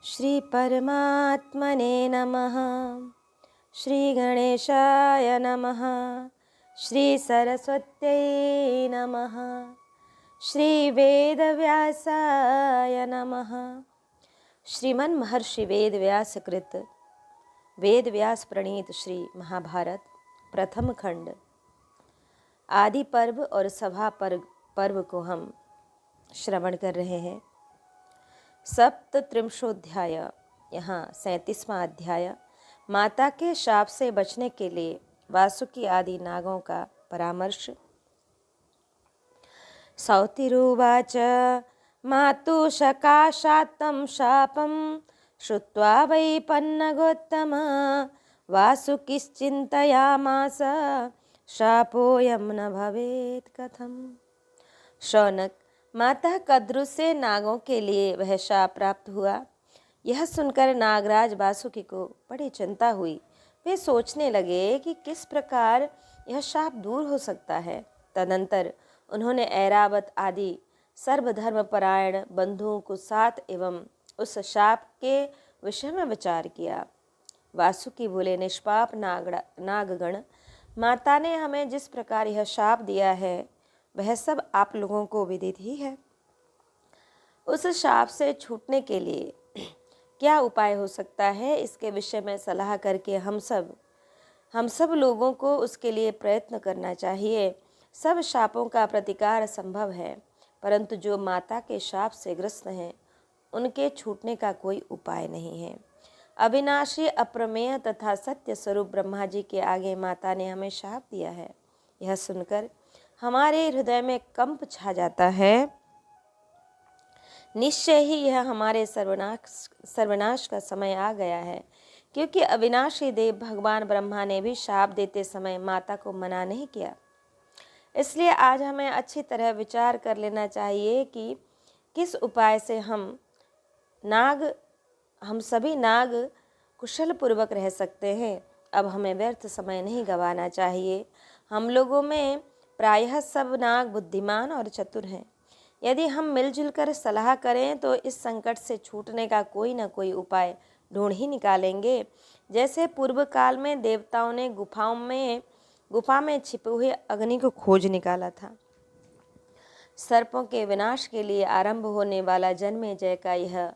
श्री परमात्मने नमः। श्री गणेशाय नमः। श्री सरस्वत्यै नमः। श्री वेदव्यासाय नमः। श्रीमन महर्षि वेदव्यास कृत वेदव्यास प्रणीत श्री महाभारत प्रथम खंड आदि पर्व और सभा पर्व को हम श्रवण कर रहे हैं। सप्तत्रिंशोध्याय, यहाँ 37वां अध्याय माता के शाप से बचने के लिए वासुकी आदि नागों का परामर्श। सौतिरुवाच मातु सकाशात्तं शापं श्रुत्वा वै पन्नगोत्तम वासुकिश्चिन्तयामास शापोऽयं न भवेत् कथम्। शौनक, माता कद्रु से नागों के लिए वह शाप प्राप्त हुआ। यह सुनकर नागराज वासुकी को बड़ी चिंता हुई। वे सोचने लगे कि किस प्रकार यह शाप दूर हो सकता है। तदंतर उन्होंने ऐरावत आदि सर्वधर्मपरायण बंधुओं को साथ एवं उस शाप के विषय में विचार किया। वासुकी बोले, निष्पाप नागगण, माता ने हमें जिस प्रकार यह शाप दिया है वह सब आप लोगों को विदित ही है। उस शाप से छूटने के लिए क्या उपाय हो सकता है, इसके विषय में सलाह करके हम सब लोगों को उसके लिए प्रयत्न करना चाहिए। सब शापों का प्रतिकार संभव है, परंतु जो माता के शाप से ग्रस्त हैं उनके छूटने का कोई उपाय नहीं है। अविनाशी, अप्रमेय तथा सत्य स्वरूप ब्रह्मा जी के आगे माता ने हमें शाप दिया है। यह सुनकर हमारे हृदय में कंप छा जाता है। निश्चय ही यह हमारे सर्वनाश का समय आ गया है, क्योंकि अविनाशी देव भगवान ब्रह्मा ने भी शाप देते समय माता को मना नहीं किया। इसलिए आज हमें अच्छी तरह विचार कर लेना चाहिए कि किस उपाय से हम सभी नाग कुशल पूर्वक रह सकते हैं। अब हमें व्यर्थ समय नहीं गंवाना चाहिए। हम लोगों में प्रायः सब नाग बुद्धिमान और चतुर हैं। यदि हम मिलजुल कर सलाह करें तो इस संकट से छूटने का कोई न कोई उपाय ढूंढ ही निकालेंगे। जैसे पूर्व काल में देवताओं ने गुफा में छिपे हुए अग्नि को खोज निकाला था। सर्पों के विनाश के लिए आरंभ होने वाला जन्मेजय का यह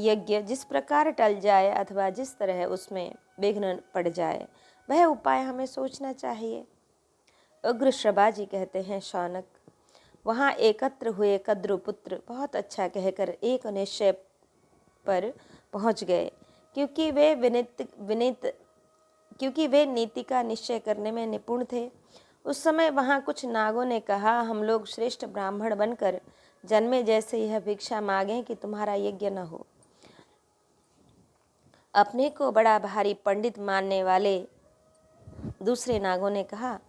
यज्ञ जिस प्रकार टल जाए अथवा जिस तरह उसमें विघ्न पड़ जाए, वह उपाय हमें सोचना चाहिए। उग्र श्रभाजी कहते हैं, शौनक, वहाँ एकत्र हुए कद्रुपुत्र बहुत अच्छा कहकर एक निश्चय पर पहुँच गए, क्योंकि वे नीति का निश्चय करने में निपुण थे। उस समय वहाँ कुछ नागों ने कहा, हम लोग श्रेष्ठ ब्राह्मण बनकर जन्मे जैसे यह भिक्षा मांगें कि तुम्हारा यज्ञ न हो। अपने को बड़ा भारी पंडित मानने वाले दूसरे नागों ने कहा,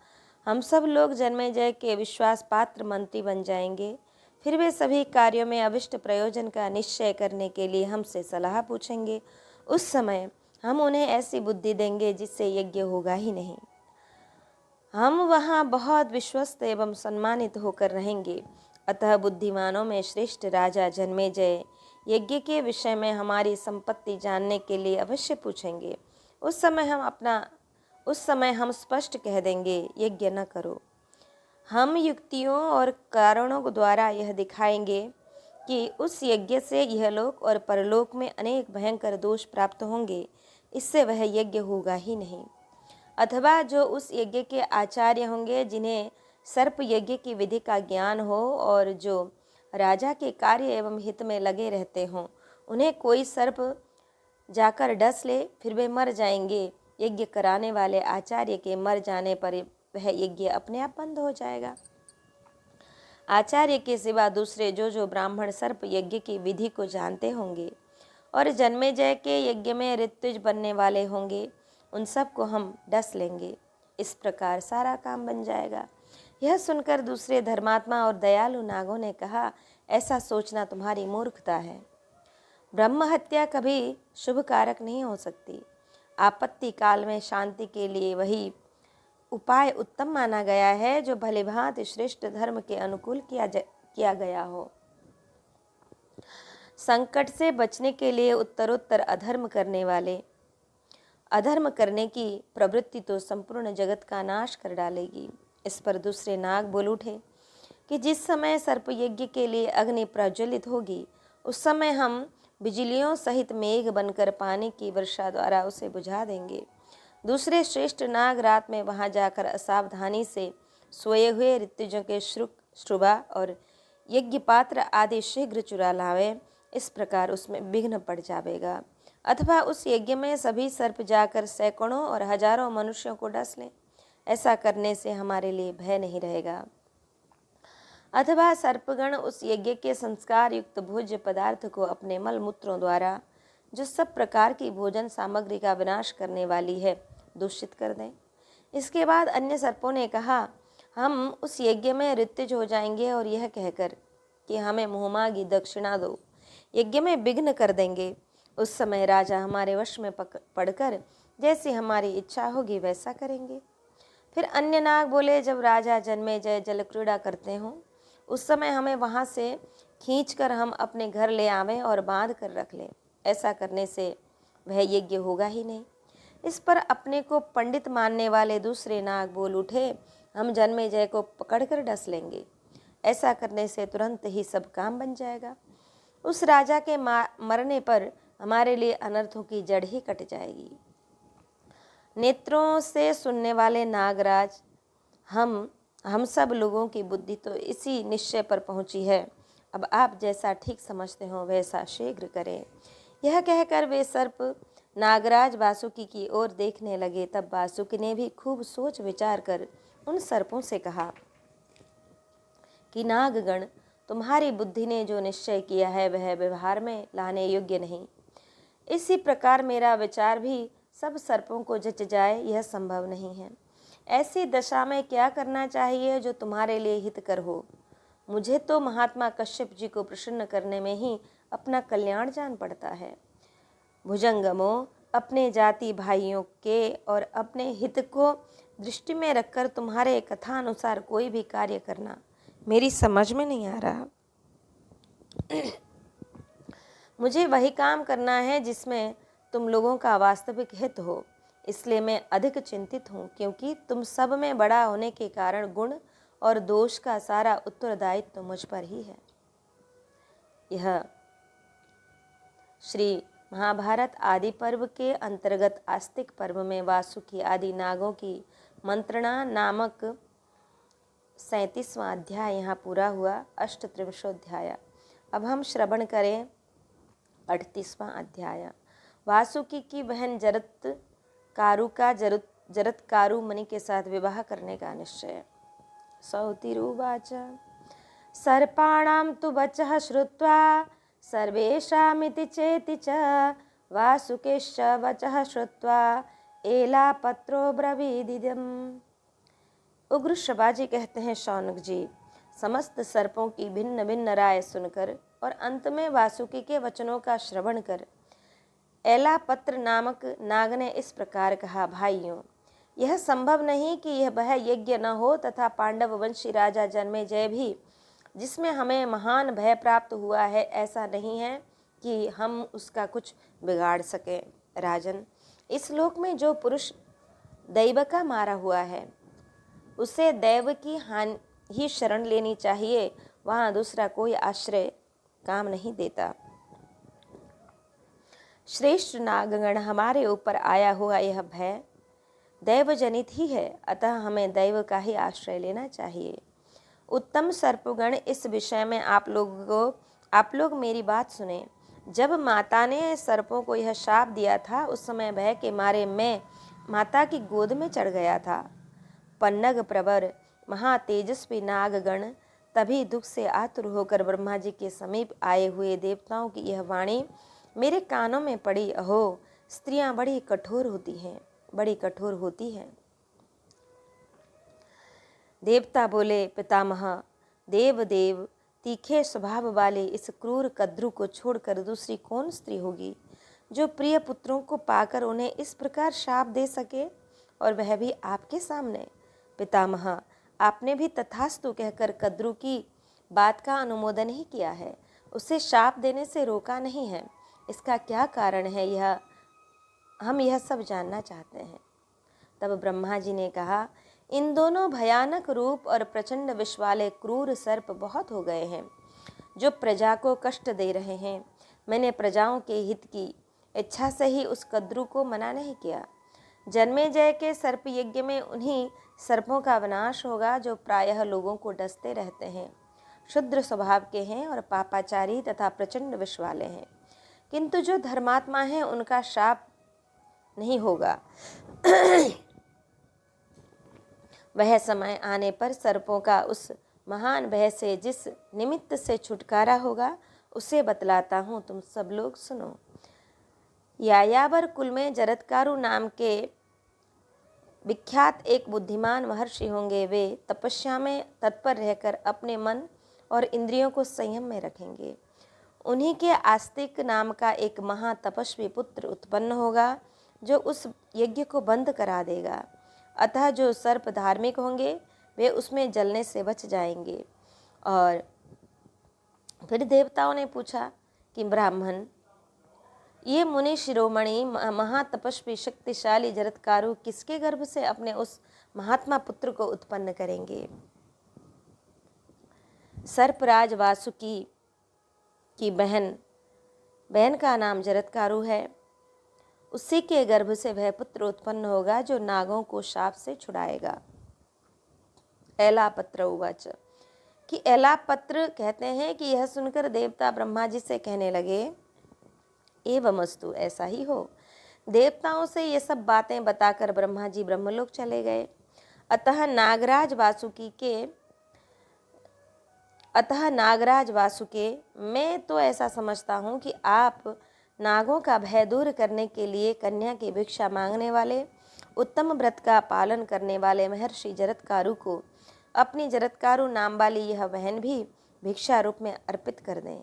हम सब लोग जन्मेजय के विश्वास पात्र मंत्री बन जाएंगे। फिर वे सभी कार्यों में अभिष्ट प्रयोजन का निश्चय करने के लिए हमसे सलाह पूछेंगे। उस समय हम उन्हें ऐसी बुद्धि देंगे जिससे यज्ञ होगा ही नहीं। हम वहाँ बहुत विश्वस्त एवं सम्मानित होकर रहेंगे। अतः बुद्धिमानों में श्रेष्ठ राजा जन्मेजय यज्ञ के विषय में हमारी संपत्ति जानने के लिए अवश्य पूछेंगे। उस समय हम स्पष्ट कह देंगे, यज्ञ न करो। हम युक्तियों और कारणों द्वारा यह दिखाएंगे कि उस यज्ञ से यह लोक और परलोक में अनेक भयंकर दोष प्राप्त होंगे, इससे वह यज्ञ होगा ही नहीं। अथवा जो उस यज्ञ के आचार्य होंगे, जिन्हें सर्प यज्ञ की विधि का ज्ञान हो और जो राजा के कार्य एवं हित में लगे रहते हों, उन्हें कोई सर्प जाकर डस ले, फिर वे मर जाएंगे। यज्ञ कराने वाले आचार्य के मर जाने पर वह यज्ञ अपने आप बंद हो जाएगा। आचार्य के सिवा दूसरे जो ब्राह्मण सर्प यज्ञ की विधि को जानते होंगे और जन्मेजय के यज्ञ में ऋत्विज बनने वाले होंगे, उन सब को हम डस लेंगे। इस प्रकार सारा काम बन जाएगा। यह सुनकर दूसरे धर्मात्मा और दयालु नागों ने कहा, ऐसा सोचना तुम्हारी मूर्खता है। ब्रह्म हत्या कभी शुभ कारक नहीं हो सकती। आपत्ति काल में शांति के लिए वही उपाय उत्तम माना गया है जो भलीभांति श्रेष्ठ धर्म के अनुकूल किया गया हो। संकट से बचने के लिए उत्तरोत्तर अधर्म करने वाले, अधर्म करने की प्रवृत्ति तो संपूर्ण जगत का नाश कर डालेगी। इस पर दूसरे नाग बोल उठे कि जिस समय सर्प यज्ञ के लिए अग्नि प्रज्वलित होगी, उस समय हम बिजलियों सहित मेघ बनकर पानी की वर्षा द्वारा उसे बुझा देंगे। दूसरे श्रेष्ठ नाग रात में वहां जाकर असावधानी से सोए हुए ऋतुजों के श्रुक, श्रुभा और यज्ञ पात्र आदि शीघ्र चुरा लावे, इस प्रकार उसमें विघ्न पड़ जाएगा। अथवा उस यज्ञ में सभी सर्प जाकर सैकड़ों और हजारों मनुष्यों को डस लें। ऐसा करने से हमारे लिए भय नहीं रहेगा। अथवा सर्पगण उस यज्ञ के संस्कार युक्त भोज्य पदार्थ को अपने मल मूत्रों द्वारा, जो सब प्रकार की भोजन सामग्री का विनाश करने वाली है, दूषित कर दें। इसके बाद अन्य सर्पों ने कहा, हम उस यज्ञ में ऋत्विज हो जाएंगे और यह कहकर कि हमें मुहमागी दक्षिणा दो, यज्ञ में विघ्न कर देंगे। उस समय राजा हमारे वश में पड़कर जैसी हमारी इच्छा होगी वैसा करेंगे। फिर अन्य नाग बोले, जब राजा जन्मेजय जल क्रीड़ा करते हों, उस समय हमें वहाँ से खींचकर हम अपने घर ले आवें और बांध कर रख लें। ऐसा करने से वह यज्ञ होगा ही नहीं। इस पर अपने को पंडित मानने वाले दूसरे नाग बोल उठे, हम जन्मेजय को पकड़कर डस लेंगे। ऐसा करने से तुरंत ही सब काम बन जाएगा। उस राजा के मरने पर हमारे लिए अनर्थों की जड़ ही कट जाएगी। नेत्रों से सुनने वाले नागराज, हम सब लोगों की बुद्धि तो इसी निश्चय पर पहुंची है। अब आप जैसा ठीक समझते हो वैसा शीघ्र करें। यह कहकर वे सर्प नागराज वासुकी की ओर देखने लगे। तब वासुकी ने भी खूब सोच विचार कर उन सर्पों से कहा कि नागगण, तुम्हारी बुद्धि ने जो निश्चय किया है वह व्यवहार में लाने योग्य नहीं। इसी प्रकार मेरा विचार भी सब सर्पों को जच जाए, यह संभव नहीं है। ऐसी दशा में क्या करना चाहिए जो तुम्हारे लिए हितकर हो? मुझे तो महात्मा कश्यप जी को प्रसन्न करने में ही अपना कल्याण जान पड़ता है। भुजंगमो, अपने जाति भाइयों के और अपने हित को दृष्टि में रखकर तुम्हारे कथानुसार कोई भी कार्य करना मेरी समझ में नहीं आ रहा। मुझे वही काम करना है जिसमें तुम लोगों का वास्तविक हित हो। इसलिए मैं अधिक चिंतित हूँ, क्योंकि तुम सब में बड़ा होने के कारण गुण और दोष का सारा उत्तरदायित्व तो मुझ पर ही है। यह श्री महाभारत आदि पर्व के अंतर्गत आस्तिक पर्व में वासुकी आदि नागों की मंत्रणा नामक 37वां अध्याय यहाँ पूरा हुआ। 38वां। अब हम श्रवण करें 38वां अध्याय। वासुकी की बहन जरत्कारु का जरत्कारु मुनि के साथ विवाह करने का निश्चय। सौतिरुवाच सर्पाणां तु वचः श्रुत्वा सर्वेषामिति चेति च वासुकेश्च वचः श्रुत्वा एलापत्रो ब्रवीदिदम्। उग्र शबाजी कहते हैं, शौनक जी, समस्त सर्पों की भिन्न भिन्न राय सुनकर और अंत में वासुकी के वचनों का श्रवण कर एलापत्र नामक नाग ने इस प्रकार कहा, भाइयों, यह संभव नहीं कि यह वह यज्ञ न हो तथा पांडव वंशी राजा जन्मेजय भी, जिसमें हमें महान भय प्राप्त हुआ है, ऐसा नहीं है कि हम उसका कुछ बिगाड़ सकें। राजन, इस लोक में जो पुरुष दैव का मारा हुआ है उसे दैव की हानि ही शरण लेनी चाहिए, वहाँ दूसरा कोई आश्रय काम नहीं देता। श्रेष्ठ नागगण, हमारे ऊपर आया हुआ यह भय दैव जनित ही है, अतः हमें दैव का ही आश्रय लेना चाहिए। उत्तम सर्पगण, इस विषय में आप लोग मेरी बात सुने। जब माता ने सर्पों को यह शाप दिया था, उस समय भय के मारे मैं माता की गोद में चढ़ गया था। पन्नग प्रवर महातेजस्वी नागगण तभी दुख से आतुर होकर ब्रह्मा जी के समीप आए हुए देवताओं की यह वाणी मेरे कानों में पड़ी। अहो, स्त्रियां बड़ी कठोर होती हैं। देवता बोले, पितामह, देव तीखे स्वभाव वाले इस क्रूर कद्रु को छोड़कर दूसरी कौन स्त्री होगी जो प्रिय पुत्रों को पाकर उन्हें इस प्रकार शाप दे सके, और वह भी आपके सामने। पितामह, आपने भी तथास्तु कहकर कद्रु की बात का अनुमोदन ही किया है। उसे शाप देने से रोका नहीं है। इसका क्या कारण है, हम यह सब जानना चाहते हैं। तब ब्रह्मा जी ने कहा, इन दोनों भयानक रूप और प्रचंड विष वाले क्रूर सर्प बहुत हो गए हैं, जो प्रजा को कष्ट दे रहे हैं। मैंने प्रजाओं के हित की इच्छा से ही उस कद्रू को मना नहीं किया। जन्मेजय के सर्प यज्ञ में उन्हीं सर्पों का विनाश होगा जो प्रायः लोगों को डसते रहते हैं, क्षुद्र स्वभाव के हैं और पापाचारी तथा प्रचंड विष वाले हैं। किंतु जो धर्मात्मा हैं उनका शाप नहीं होगा। वह समय आने पर सर्पों का उस महान भय से जिस निमित्त से छुटकारा होगा उसे बतलाता हूँ, तुम सब लोग सुनो। यायावर कुल में जरत्कारु नाम के विख्यात एक बुद्धिमान महर्षि होंगे। वे तपस्या में तत्पर रहकर अपने मन और इंद्रियों को संयम में रखेंगे। उन्हीं के आस्तिक नाम का एक महातपस्वी पुत्र उत्पन्न होगा जो उस यज्ञ को बंद करा देगा। अतः जो सर्प धार्मिक होंगे वे उसमें जलने से बच जाएंगे। और फिर देवताओं ने पूछा कि ब्राह्मण, ये मुनि शिरोमणि महातपस्वी शक्तिशाली जरत्कारु किसके गर्भ से अपने उस महात्मा पुत्र को उत्पन्न करेंगे? सर्पराज वासुकी की बहन का नाम जरत्कारु है। उसी के गर्भ से वह पुत्र उत्पन्न होगा जो नागों को शाप से छुड़ाएगा। एलापत्र उवाच कि एलापत्र कहते हैं कि यह सुनकर देवता ब्रह्मा जी से कहने लगे, एवमस्तु, ऐसा ही हो। देवताओं से ये सब बातें बताकर ब्रह्मा जी ब्रह्मलोक चले गए। अतः नागराज वासुके, मैं तो ऐसा समझता हूँ कि आप नागों का भय दूर करने के लिए कन्या की भिक्षा मांगने वाले, उत्तम व्रत का पालन करने वाले महर्षि जरत्कारु को अपनी जरत्कारु नाम वाली यह बहन भी भिक्षा रूप में अर्पित कर दें।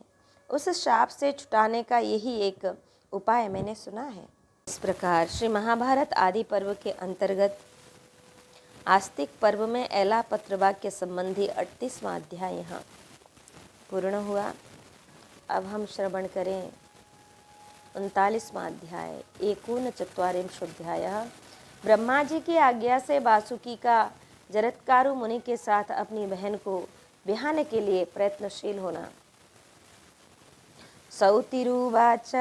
उस शाप से छुटाने का यही एक उपाय मैंने सुना है। इस प्रकार श्री महाभारत आदि पर्व के अंतर्गत आस्तिक पर्व में एलापत्र वाक्य संबंधी 38वां अध्याय यहाँ पूर्ण हुआ। अब हम श्रवण करें 39वां अध्याय। 39 ब्रह्मा जी की आज्ञा से वासुकी का जरत्कारु मुनि के साथ अपनी बहन को ब्याहने के लिए प्रयत्नशील होना। सौतिरुवाच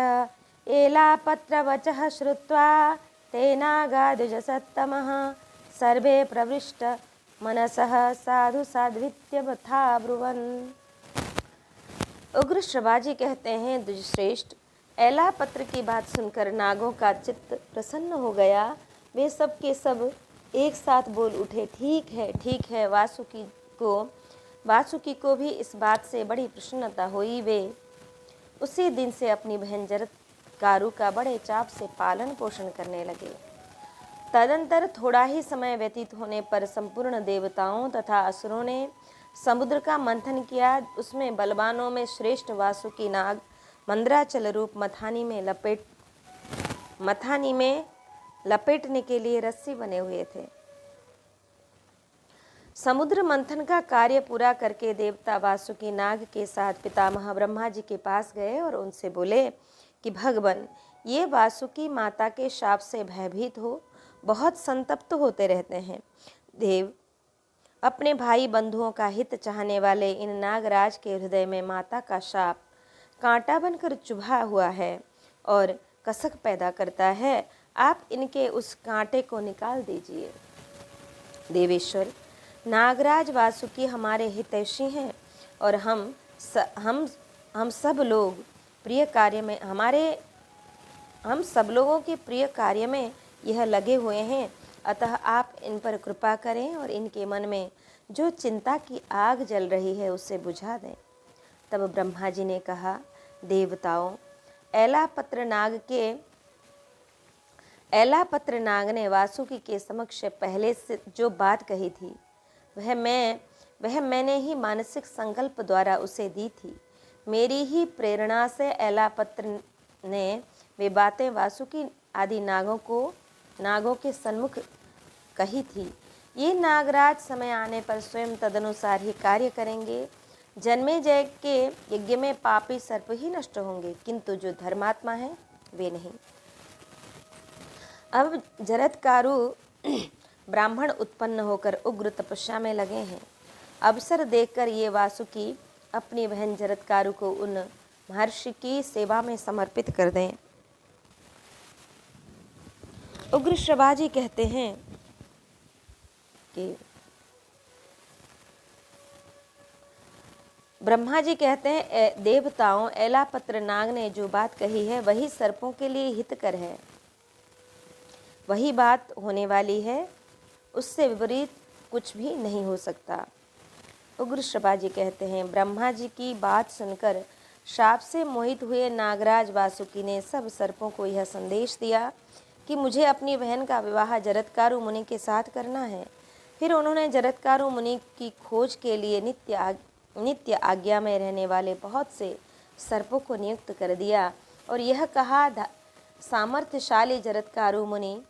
एलापत्रवचः श्रुत्वा तेनागाद्विजसत्तमः सर्वे प्रविष्ट मनसः साधु साध्वित्यवथा ब्रुवन्। उग्र श्रवाजी कहते हैं, द्विजश्रेष्ठ, एलापत्र की बात सुनकर नागों का चित्त प्रसन्न हो गया। वे सब के सब एक साथ बोल उठे, ठीक है, ठीक है। वासुकी को भी इस बात से बड़ी प्रसन्नता हुई। वे उसी दिन से अपनी बहन जरत्कारु का बड़े चाव से पालन पोषण करने लगे। तदंतर थोड़ा ही समय व्यतीत होने पर संपूर्ण देवताओं तथा असुरों ने समुद्र का मंथन किया। उसमें बलवानों में श्रेष्ठ वासुकी नाग मंद्राचल रूप मथानी में लपेटने के लिए रस्सी बने हुए थे। समुद्र मंथन का कार्य पूरा करके देवता वासुकी नाग के साथ पितामह ब्रह्मा जी के पास गए और उनसे बोले कि भगवान, ये वासुकी माता के शाप से भयभीत हो बहुत संतप्त होते रहते हैं। देव, अपने भाई बंधुओं का हित चाहने वाले इन नागराज के हृदय में माता का शाप कांटा बनकर चुभा हुआ है और कसक पैदा करता है। आप इनके उस कांटे को निकाल दीजिए। देवेश्वर, नागराज वासुकी हमारे हितैषी हैं और हम सब लोगों के प्रिय कार्य में यह लगे हुए हैं। अतः आप इन पर कृपा करें और इनके मन में जो चिंता की आग जल रही है उसे बुझा दें। तब ब्रह्मा जी ने कहा, देवताओं, एलापत्र नाग ने वासुकी के समक्ष पहले से जो बात कही थी वह मैंने ही मानसिक संकल्प द्वारा उसे दी थी। मेरी ही प्रेरणा से एलापत्र ने वे बातें वासुकी आदि नागों के सन्मुख कही थी। ये नागराज समय आने पर स्वयं तदनुसार ही कार्य करेंगे। जन्मेजय के यज्ञ में पापी सर्प ही नष्ट होंगे, किंतु जो धर्मात्मा हैं वे नहीं। अब जरत्कारु ब्राह्मण उत्पन्न होकर उग्र तपस्या में लगे हैं। अवसर देखकर ये वासुकी अपनी बहन जरत्कारु को उन महर्षि की सेवा में समर्पित कर दें। उग्र श्रवाजी कहते हैं कि ब्रह्मा जी कहते हैं, देवताओं, एलापत्र नाग ने जो बात कही है वही सर्पों के लिए हितकर है, वही बात होने वाली है, उससे विपरीत कुछ भी नहीं हो सकता। उग्र श्रवाजी कहते हैं, ब्रह्मा जी की बात सुनकर शाप से मोहित हुए नागराज वासुकी ने सब सर्पों को यह संदेश दिया कि मुझे अपनी बहन का विवाह जरत्कारु मुनि के साथ करना है। फिर उन्होंने जरत्कारु मुनि की खोज के लिए नित्य आज्ञा में रहने वाले बहुत से सर्पों को नियुक्त कर दिया और यह कहा, सामर्थ्यशाली जरत्कारु मुनि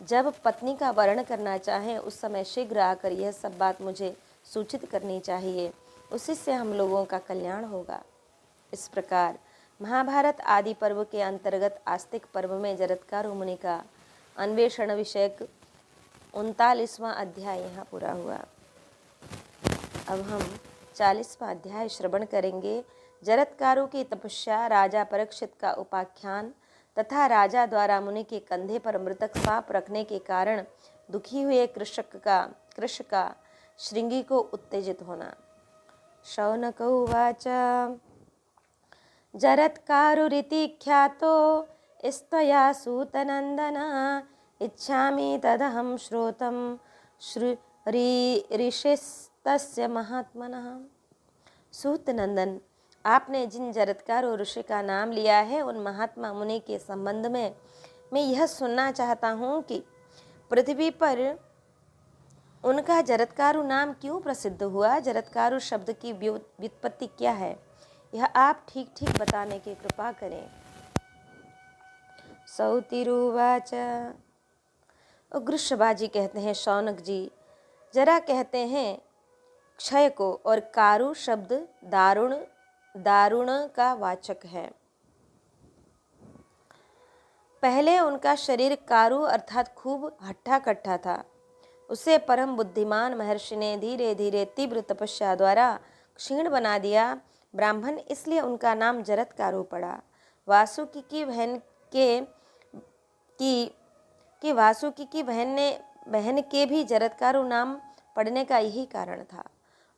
जब पत्नी का वर्ण करना चाहें उस समय शीघ्र आकर यह सब बात मुझे सूचित करनी चाहिए, उसी से हम लोगों का कल्याण होगा। इस प्रकार महाभारत आदि पर्व के अंतर्गत आस्तिक पर्व में जरत्कारु मुनि का अन्वेषण विषयक 39वां अध्याय यहाँ पूरा हुआ। अब हम 40वां अध्याय श्रवण करेंगे। जरत्कारु की तपस्या, राजा परीक्षित का उपाख्यान तथा राजा द्वारा मुनि के कंधे पर मृतक सांप रखने के कारण दुखी हुए कृष का श्रृंगी को उत्तेजित होना। शौनक उवाच जरत्कारुरिति ख्यातो स्तया सूतनंदन इच्छामि तदहं श्रोतम ऋषिस्तस्य महात्मनः। सूतनंदन, आपने जिन जरत्कारु ऋषि का नाम लिया है उन महात्मा मुनि के संबंध में मैं यह सुनना चाहता हूँ कि पृथ्वी पर उनका जरत्कारु नाम क्यों प्रसिद्ध हुआ। जरत्कारु शब्द की व्युत्पत्ति क्या है, यह आप ठीक ठीक बताने की कृपा करें। सौतिरुवाच, उग्र श्रवाजी कहते हैं, शौनक जी, जरा कहते हैं क्षय को औरकारु शब्द दारुण का वाचक है। पहले उनका शरीर कारु अर्थात खूब हट्टा कट्टा था। उसे परम बुद्धिमान महर्षि ने धीरे धीरे तीव्र तपस्या द्वारा क्षीण बना दिया। ब्राह्मण इसलिए उनका नाम जरत्कारु पड़ा। वासुकी की बहन के भी जरत्कारु नाम पड़ने का यही कारण था।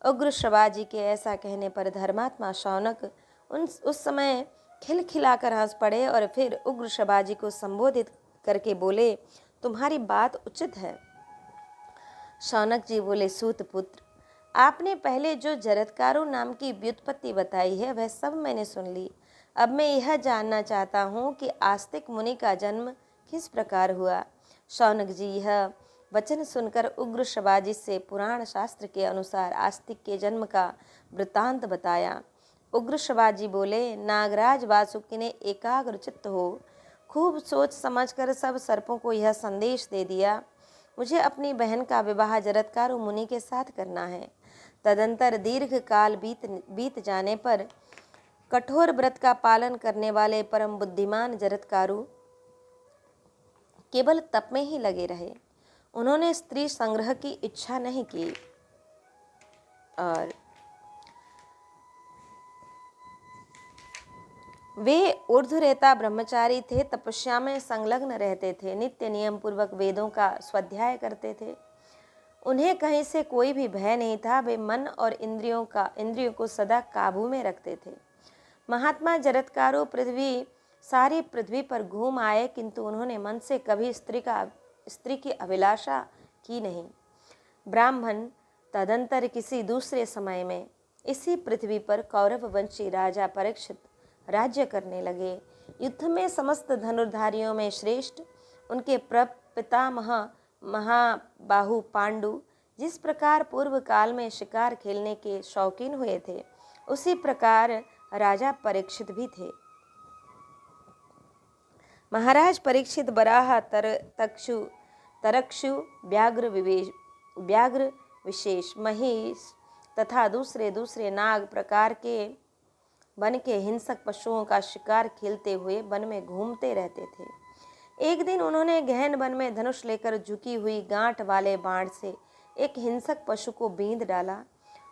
उग्र श्रवाजी के ऐसा कहने पर धर्मात्मा शौनक उस समय खिलखिलाकर हंस पड़े और फिर उग्र श्रवाजी को संबोधित करके बोले, तुम्हारी बात उचित है। शौनक जी बोले, सूतपुत्र, आपने पहले जो जरत्कारु नाम की व्युत्पत्ति बताई है वह सब मैंने सुन ली। अब मैं यह जानना चाहता हूँ कि आस्तिक मुनि का जन्म किस प्रकार हुआ। शौनक जी यह वचन सुनकर उग्र श्रवाजी से पुराण शास्त्र के अनुसार आस्तिक के जन्म का वृत्तांत बताया। उग्र श्रवाजी बोले, नागराज वासुकी ने एकाग्र चित्त हो खूब सोच समझकर सब सर्पों को यह संदेश दे दिया, मुझे अपनी बहन का विवाह जरत्कारु मुनि के साथ करना है। तदंतर दीर्घ काल बीत जाने पर कठोर व्रत का पालन करने वाले परम बुद्धिमान जरत्कारु केवल तप में ही लगे रहे। उन्होंने स्त्री संग्रह की इच्छा नहीं की और वे ऊर्ध्वरेता ब्रह्मचारी थे, तपस्या में संलग्न रहते थे, नित्य नियम पूर्वक वेदों का स्वाध्याय करते थे। उन्हें कहीं से कोई भी भय नहीं था। वे मन और इंद्रियों को सदा काबू में रखते थे। महात्मा जरत्कारु सारी पृथ्वी पर घूम आए, किंतु उन्होंने मन से कभी स्त्री की अभिलाषा की नहीं। ब्राह्मण तदंतर किसी दूसरे समय में इसी पृथ्वी पर कौरव वंशी राजा परीक्षित राज्य करने लगे। युद्ध में समस्त धनुर्धारियों में श्रेष्ठ उनके पितामह महाबाहु पांडु जिस प्रकार पूर्व काल में शिकार खेलने के शौकीन हुए थे, उसी प्रकार राजा परीक्षित भी थे। महाराज परीक्षित बराह तरक्षु व्याघ्र विशेष महिष तथा दूसरे दूसरे नाग प्रकार के वन के हिंसक पशुओं का शिकार खेलते हुए वन में घूमते रहते थे। एक दिन उन्होंने गहन वन में धनुष लेकर झुकी हुई गांठ वाले बाण से एक हिंसक पशु को बींध डाला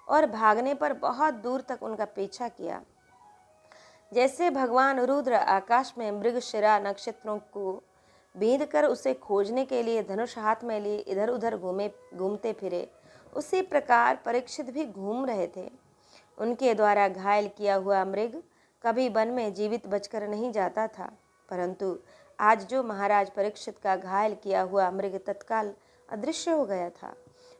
और भागने पर बहुत दूर तक उनका पीछा किया। जैसे भगवान रुद्र आकाश में मृगशिरा नक्षत्रों को बींध कर उसे खोजने के लिए धनुष हाथ में लिए इधर उधर घूमते फिरे, उसी प्रकार परीक्षित भी घूम रहे थे। उनके द्वारा घायल किया हुआ मृग कभी वन में जीवित बचकर नहीं जाता था, परंतु आज जो महाराज परीक्षित का घायल किया हुआ मृग तत्काल अदृश्य हो गया था,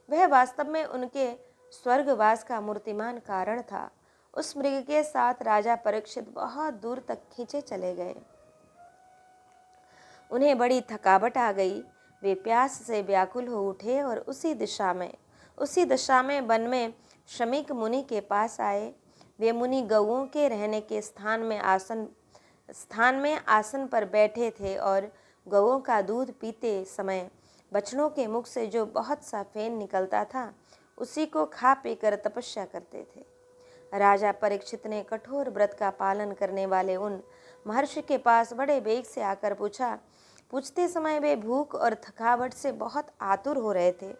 वह वास्तव में उनके स्वर्गवास का मूर्तिमान कारण था। उस मृग के साथ राजा परीक्षित बहुत दूर तक खींचे चले गए। उन्हें बड़ी थकावट आ गई। वे प्यास से व्याकुल हो उठे और उसी दशा में वन में शमीक मुनि के पास आए। वे मुनि गौओं के रहने के स्थान में आसन पर बैठे थे और गौओं का दूध पीते समय बछड़ों के मुख से जो बहुत सा फेन निकलता था, उसी को खा पीकर तपस्या करते थे। राजा परीक्षित ने कठोर व्रत का पालन करने वाले उन महर्षि के पास बड़े वेग से आकर पूछते समय वे भूख और थकावट से बहुत आतुर हो रहे थे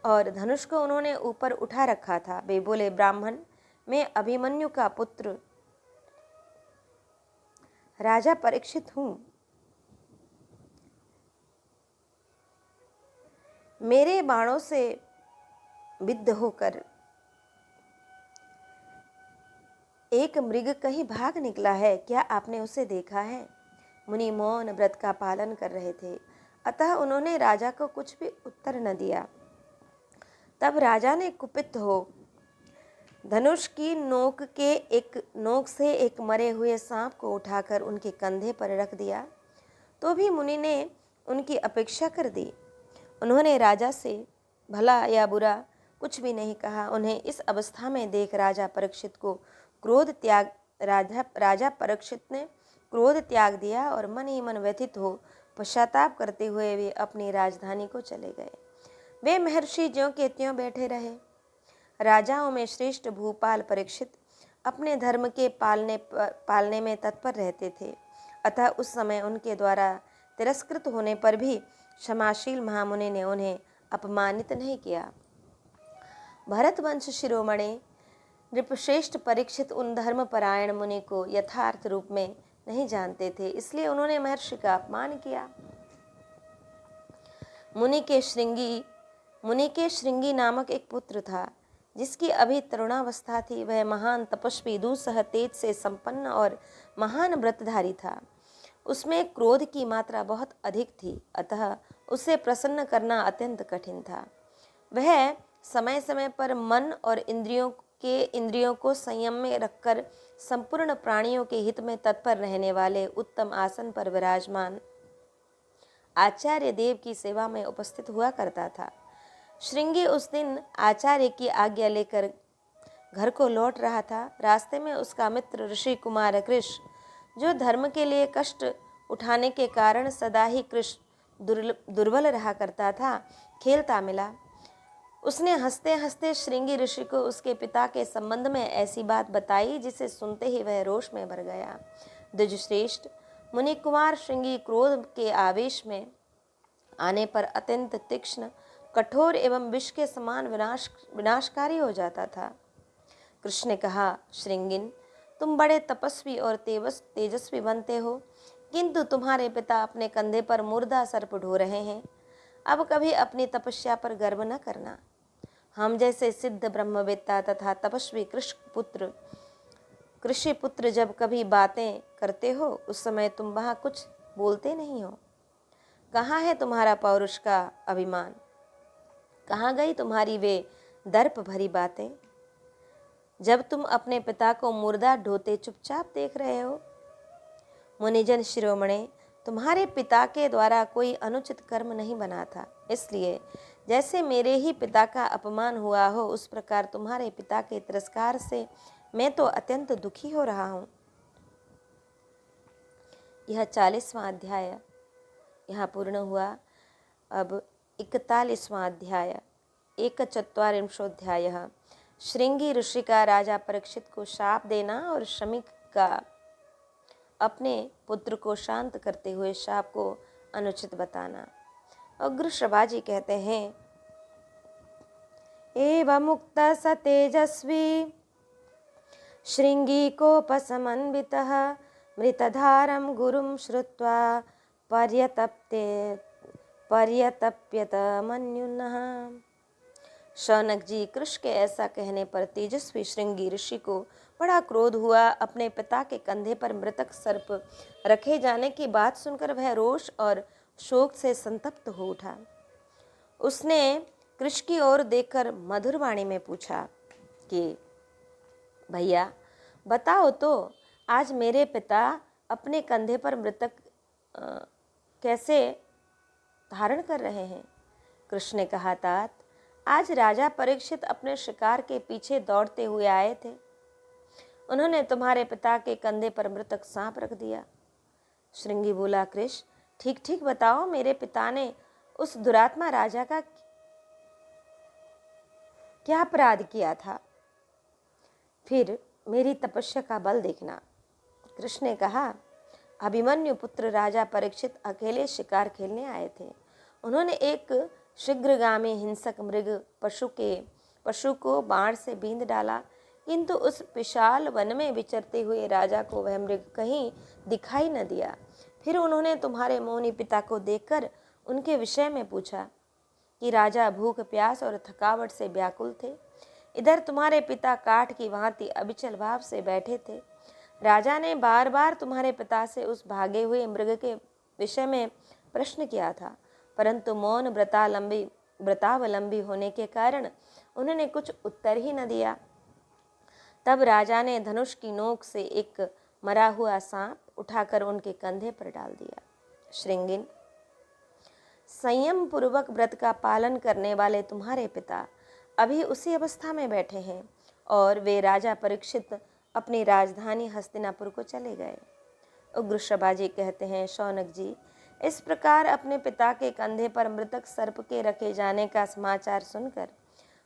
और धनुष को उन्होंने ऊपर उठा रखा था। वे बोले, ब्राह्मण, मैं अभिमन्यु का पुत्र राजा परीक्षित हूँ। मेरे बाणों से विद्ध होकर एक मृग कहीं भाग निकला है, क्या आपने उसे देखा है? मुनि मौन व्रत का पालन कर रहे थे, अतः उन्होंने राजा को कुछ भी उत्तर न दिया। तब राजा ने कुपित हो धनुष की नोक से एक मरे हुए सांप को उठाकर उनके कंधे पर रख दिया, तो भी मुनि ने उनकी अपेक्षा कर दी। उन्होंने राजा से भला या बुरा कुछ भी नहीं कहा। उन्हें इस अवस्था में देख राजा परीक्षित ने क्रोध त्याग दिया और मन ही मन व्यथित हो पश्चाताप करते हुए वे अपनी राजधानी को चले गए। वे महर्षि ज्यों के त्यों बैठे रहे। राजाओं में श्रेष्ठ भूपाल परीक्षित अपने धर्म के पालने में तत्पर रहते थे, अतः उस समय उनके द्वारा तिरस्कृत होने पर भी क्षमाशील महामुनि ने उन्हें अपमानित नहीं किया। भरतवंश शिरोमणि नृपश्रेष्ठ परीक्षित उन धर्मपरायण मुनि को यथार्थ रूप में नहीं जानते थे, इसलिए उन्होंने महर्षि का अपमान किया। मुनि के श्रृंगी नामक एक पुत्र था, जिसकी अभी तरुणावस्था थी। वह महान तपस्वी, दुस्सह तेज से संपन्न और महान व्रतधारी था। उसमें क्रोध की मात्रा बहुत अधिक थी, अतः उसे प्रसन्न करना अत्यंत कठिन था। वह समय समय पर मन और इंद्रियों को संयम में रखकर संपूर्ण प्राणियों के हित में तत्पर रहने वाले उत्तम आसन पर विराजमान आचार्य देव की सेवा में उपस्थित हुआ करता था। श्रृंगी उस दिन आचार्य की आज्ञा लेकर घर को लौट रहा था। रास्ते में उसका मित्र ऋषि कुमार कृष, जो धर्म के लिए कष्ट उठाने के कारण सदा ही कृष दुर्बल रहा करता था, खेलता मिला। उसने हंसते हंसते श्रृंगी ऋषि को उसके पिता के संबंध में ऐसी बात बताई, जिसे सुनते ही वह रोष में भर गया। द्विजश्रेष्ठ मुनि कुमार श्रृंगी क्रोध के आवेश में आने पर अत्यंत तीक्ष्ण, कठोर एवं विष के समान विनाशकारी हो जाता था। कृष्ण ने कहा, श्रृंगिन, तुम बड़े तपस्वी और तेजस्वी बनते हो, किंतु तुम्हारे पिता अपने कंधे पर मुर्दा सर्प ढो रहे हैं। अब कभी अपनी तपस्या पर गर्व न करना। हम जैसे सिद्ध ब्रह्मवेत्ता तथा तपस्वी कृषि पुत्र जब कभी बातें करते हो, उस समय तुम वहाँ कुछ बोलते नहीं हो। कहाँ है तुम्हारा पौरुष का अभिमान? कहाँ गई तुम्हारी वे दर्प भरी बातें, जब तुम अपने पिता को मुर्दा ढोते चुपचाप देख रहे हो? मुनिजन शिरोमणि, तुम्हारे पिता के द्वारा कोई अनुचित कर्म नहीं बना था, इसलिए जैसे मेरे ही पिता का अपमान हुआ हो, उस प्रकार तुम्हारे पिता के तिरस्कार से मैं तो अत्यंत दुखी हो रहा हूँ। यह 40वां अध्याय यहाँ पूर्ण हुआ। अब 41वां अध्याय 41. श्रृंगी ऋषि का राजा परीक्षित को शाप देना और शमीक का अपने पुत्र को शांत करते हुए शाप को अनुचित बताना। उग्र श्रभाजी कहते हैं, एवं मुक्त स तेजस्वी श्रृंगी कोपसमन्वितः मृतधारं गुरुं श्रुत्वा पर्यतप्यत मन्युनः। शौनक जी, कृष के ऐसा कहने पर तेजस्वी श्रृंगी ऋषि को बड़ा क्रोध हुआ। अपने पिता के कंधे पर मृतक सर्प रखे जाने की बात सुनकर वह रोष और शोक से संतप्त हो उठा। उसने कृष की ओर देखकर मधुर वाणी में पूछा कि भैया बताओ तो, आज मेरे पिता अपने कंधे पर मृतक कैसे धारण कर रहे हैं? कृष्ण ने कहा, तात, आज राजा परीक्षित अपने शिकार के पीछे दौड़ते हुए आए थे। उन्होंने तुम्हारे पिता के कंधे पर मृतक सांप रख दिया। श्रृंगी बोला, कृष्ण ठीक ठीक बताओ, मेरे पिता ने उस दुरात्मा राजा का क्या अपराध किया था? फिर मेरी तपस्या का बल देखना। कृष्ण ने कहा, अभिमन्यु पुत्र राजा परीक्षित अकेले शिकार खेलने आए थे। उन्होंने एक शीघ्रगामी हिंसक मृग पशु को बाण से बींध डाला, किंतु उस विशाल वन में विचरते हुए राजा को वह मृग कहीं दिखाई न दिया। फिर उन्होंने तुम्हारे मौनी पिता को देखकर उनके विषय में पूछा कि राजा भूख प्यास और थकावट से व्याकुल थे। इधर तुम्हारे पिता काठ की भांति अविचल भाव से बैठे थे। राजा ने बार बार तुम्हारे पिता से उस भागे हुए मृग के विषय में प्रश्न किया था, परंतु मौन व्रतावलंबी होने के कारण उन्होंने कुछ उत्तर ही न दिया। तब राजा ने धनुष की नोक से एक मरा हुआ सांप उठाकर उनके कंधे पर डाल दिया। श्रृंगिन, संयम पूर्वक व्रत का पालन करने वाले तुम्हारे पिता अभी उसी अवस्था में बैठे हैं और वे राजा परीक्षित अपनी राजधानी हस्तिनापुर को चले गए। उग्र श्रभाजी कहते हैं, शौनक जी, इस प्रकार अपने पिता के कंधे पर मृतक सर्प के रखे जाने का समाचार सुनकर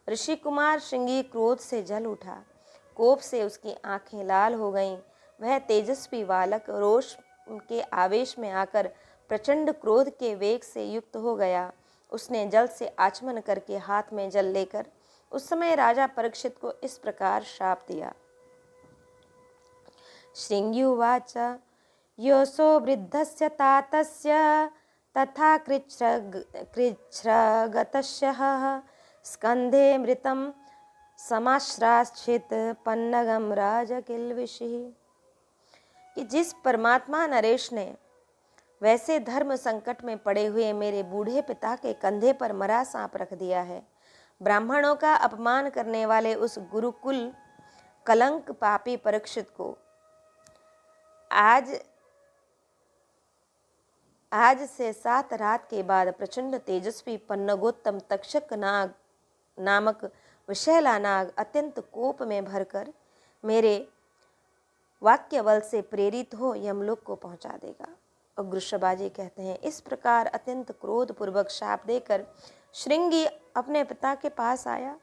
ऋषि कुमार श्रृंगी क्रोध से जल उठा। कोप से उसकी आंखें लाल हो गईं। वह तेजस्वी बालक रोष के आवेश में आकर प्रचंड क्रोध के वेग से युक्त हो गया। उसने जल से आचमन करके हाथ में जल लेकर उस समय राजा परीक्षित को इस प्रकार शाप दिया। श्रृंग्युवाच, योऽसो वृद्धस्य तातस्य तथा कृच्छ्रगतस्यः स्कन्धे मृतं समाश्राच्छित पन्नगम राजकिल्बिषिः। कि जिस परमात्मा नरेश ने वैसे धर्म संकट में पड़े हुए मेरे बूढ़े पिता के कंधे पर मरा सांप रख दिया है, ब्राह्मणों का अपमान करने वाले उस गुरुकुल कलंक पापी परीक्षित को आज से 7 रात के बाद प्रचंड तेजस्वी पन्नगोत्तम तक्षक नाग नामक विषैला नाग अत्यंत कोप में भरकर मेरे वाक्य बल से प्रेरित हो यमलोक को पहुंचा देगा। उग्र श्रभाजी कहते हैं, इस प्रकार अत्यंत क्रोध पूर्वक शाप देकर श्रृंगी अपने पिता के पास आया,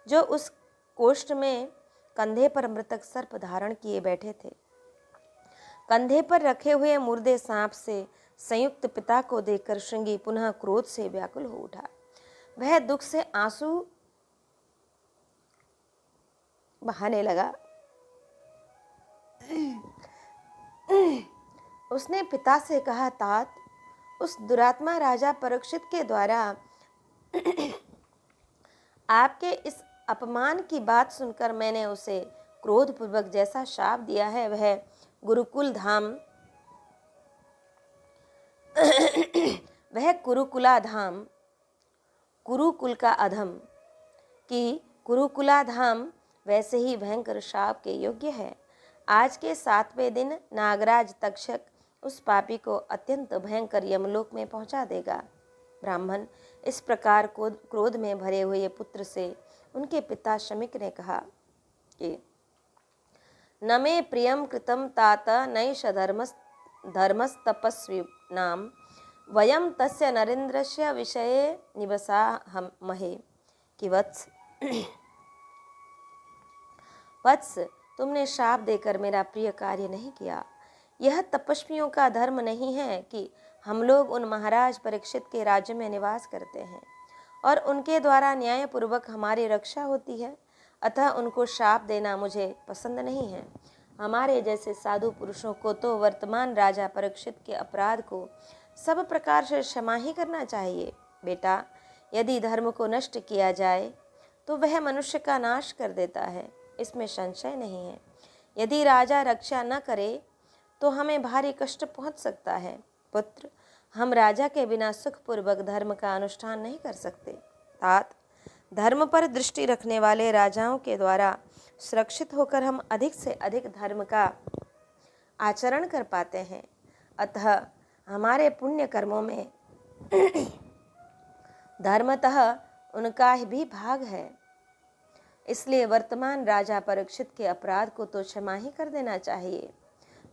जो उस कोष्ठ में कंधे पर मृतक सर्प धारण किए बैठे थे। कंधे पर रखे हुए मुर्दे सांप से संयुक्त पिता को देखकर श्रृंगी पुनः क्रोध से व्याकुल हो उठा। वह दुख से आंसू बहाने लगा। उसने पिता से कहा, तात, उस दुरात्मा राजा परीक्षित के द्वारा आपके इस अपमान की बात सुनकर मैंने उसे क्रोधपूर्वक जैसा शाप दिया है, वह गुरुकुल धाम वह कुरुकुला धाम कुरुकुल का अधम कि कुरुकुला धाम वैसे ही भयंकर शाप के योग्य है। आज के 7वें दिन नागराज तक्षक उस पापी को अत्यंत भयंकर यमलोक में पहुंचा देगा। ब्राह्मण, इस प्रकार क्रोध में भरे हुए पुत्र से उनके पिता शमीक ने कहा कि न मे प्रियम कृतम तात नैष धर्मस्तपस्वी नाम वयम तस्य नरेन्द्रस्य विषये निवसामहे कि वत्स वत्स, तुमने श्राप देकर मेरा प्रिय कार्य नहीं किया। यह तपस्वियों का धर्म नहीं है कि हम लोग उन महाराज परीक्षित के राज्य में निवास करते हैं और उनके द्वारा न्यायपूर्वक हमारी रक्षा होती है, अतः उनको श्राप देना मुझे पसंद नहीं है। हमारे जैसे साधु पुरुषों को तो वर्तमान राजा परीक्षित के अपराध को सब प्रकार से क्षमा ही करना चाहिए। बेटा, यदि धर्म को नष्ट किया जाए तो वह मनुष्य का नाश कर देता है, इसमें संशय नहीं है। यदि राजा रक्षा न करे तो हमें भारी कष्ट पहुंच सकता है। पुत्र, हम राजा के बिना सुखपूर्वक धर्म का अनुष्ठान नहीं कर सकते। तात, धर्म पर दृष्टि रखने वाले राजाओं के द्वारा सुरक्षित होकर हम अधिक से अधिक धर्म का आचरण कर पाते हैं, अतः हमारे पुण्य कर्मों में धर्मतः उनका भी भाग है। इसलिए वर्तमान राजा परीक्षित के अपराध को तो क्षमा ही कर देना चाहिए।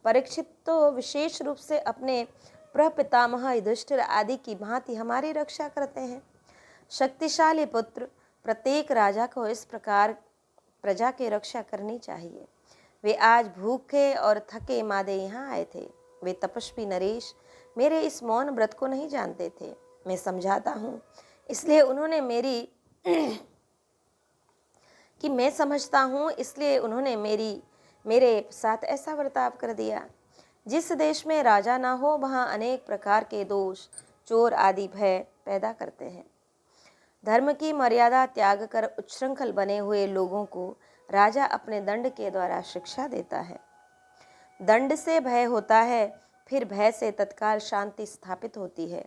परीक्षित तो विशेष रूप से अपने प्रपितामह युधिष्ठिर आदि की भांति हमारी रक्षा करते हैं। शक्तिशाली पुत्र, प्रत्येक राजा को इस प्रकार प्रजा की रक्षा करनी चाहिए। वे आज भूखे और थके मादे यहाँ आए थे। वे तपस्वी नरेश मेरे इस मौन व्रत को नहीं जानते थे। मैं समझाता हूँ, इसलिए उन्होंने मेरे साथ ऐसा बर्ताव कर दिया। जिस देश में राजा ना हो वहाँ अनेक प्रकार के दोष, चोर आदि भय पैदा करते हैं। धर्म की मर्यादा त्याग कर उच्छृंखल बने हुए लोगों को राजा अपने दंड के द्वारा शिक्षा देता है। दंड से भय होता है, फिर भय से तत्काल शांति स्थापित होती है।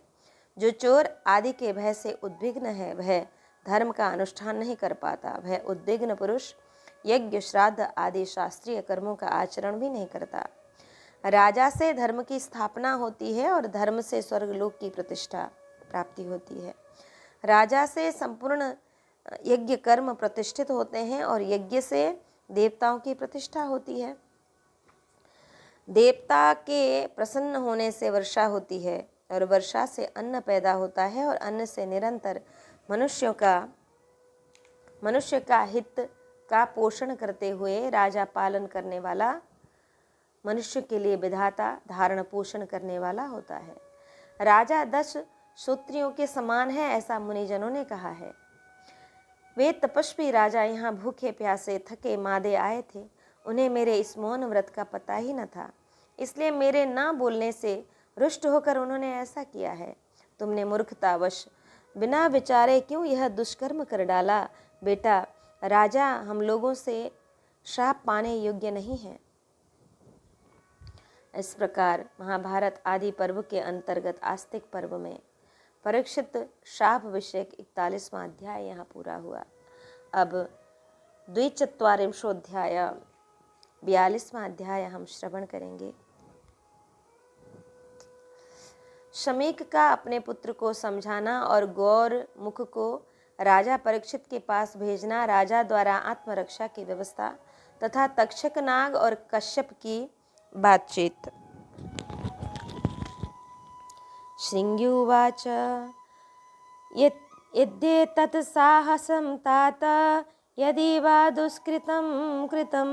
जो चोर आदि के भय से उद्विग्न है वह धर्म का अनुष्ठान नहीं कर पाता। वह उद्विग्न पुरुष यज्ञ, श्राद्ध आदि शास्त्रीय कर्मों का आचरण भी नहीं करता। राजा से धर्म की स्थापना होती है और धर्म से स्वर्गलोक की प्रतिष्ठा प्राप्ति होती है। राजा से संपूर्ण यज्ञ कर्म प्रतिष्ठित होते हैं और यज्ञ से देवताओं की प्रतिष्ठा होती है। देवता के प्रसन्न होने से वर्षा होती है और वर्षा से अन्न पैदा होता है और अन्न से निरंतर मनुष्य का हित का पोषण करते हुए राजा पालन करने वाला, मनुष्य के लिए विधाता धारण पोषण करने वाला होता है। राजा 10 सूत्रियों के समान है, ऐसा मुनिजनों ने कहा है। वे तपस्वी राजा यहाँ भूखे प्यासे थके मादे आए थे। उन्हें मेरे इस मौन व्रत का पता ही न था, इसलिए मेरे ना बोलने से रुष्ट होकर उन्होंने ऐसा किया है। तुमने मूर्खतावश बिना विचारे क्यों यह दुष्कर्म कर डाला। बेटा, राजा हम लोगों से श्राप पाने योग्य नहीं है। इस प्रकार महाभारत आदि पर्व के अंतर्गत आस्तिक पर्व में परीक्षित शाप विषयक 41वां अध्याय यहाँ पूरा हुआ। अब 24वां अध्याय 42वां अध्याय हम श्रवण करेंगे। शमीक का अपने पुत्र को समझाना और गौर मुख को राजा परीक्षित के पास भेजना, राजा द्वारा आत्मरक्षा की व्यवस्था तथा तक्षक नाग और कश्यप की बातचीत। श्रृंग्युवाच यद्येतत् साहसं तात यदि वा दुष्कृतं कृतं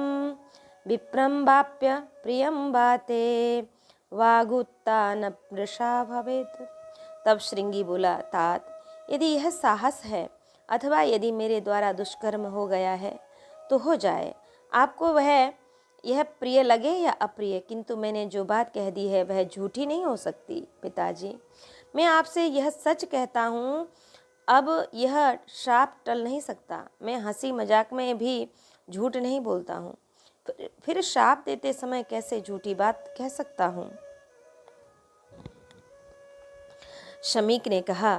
विप्रं वाप्य प्रियं वाते वागुत्तान वृषा भवेत्। तब श्रृंगी बोला, तात, यदि यह साहस है अथवा यदि मेरे द्वारा दुष्कर्म हो गया है तो हो जाए। आपको यह प्रिय लगे या अप्रिय, किंतु मैंने जो बात कह दी है वह झूठी नहीं हो सकती। पिताजी, मैं आपसे यह सच कहता हूँ, अब यह श्राप टल नहीं सकता। मैं हंसी मजाक में भी झूठ नहीं बोलता हूँ, फिर श्राप देते समय कैसे झूठी बात कह सकता हूँ। शमीक ने कहा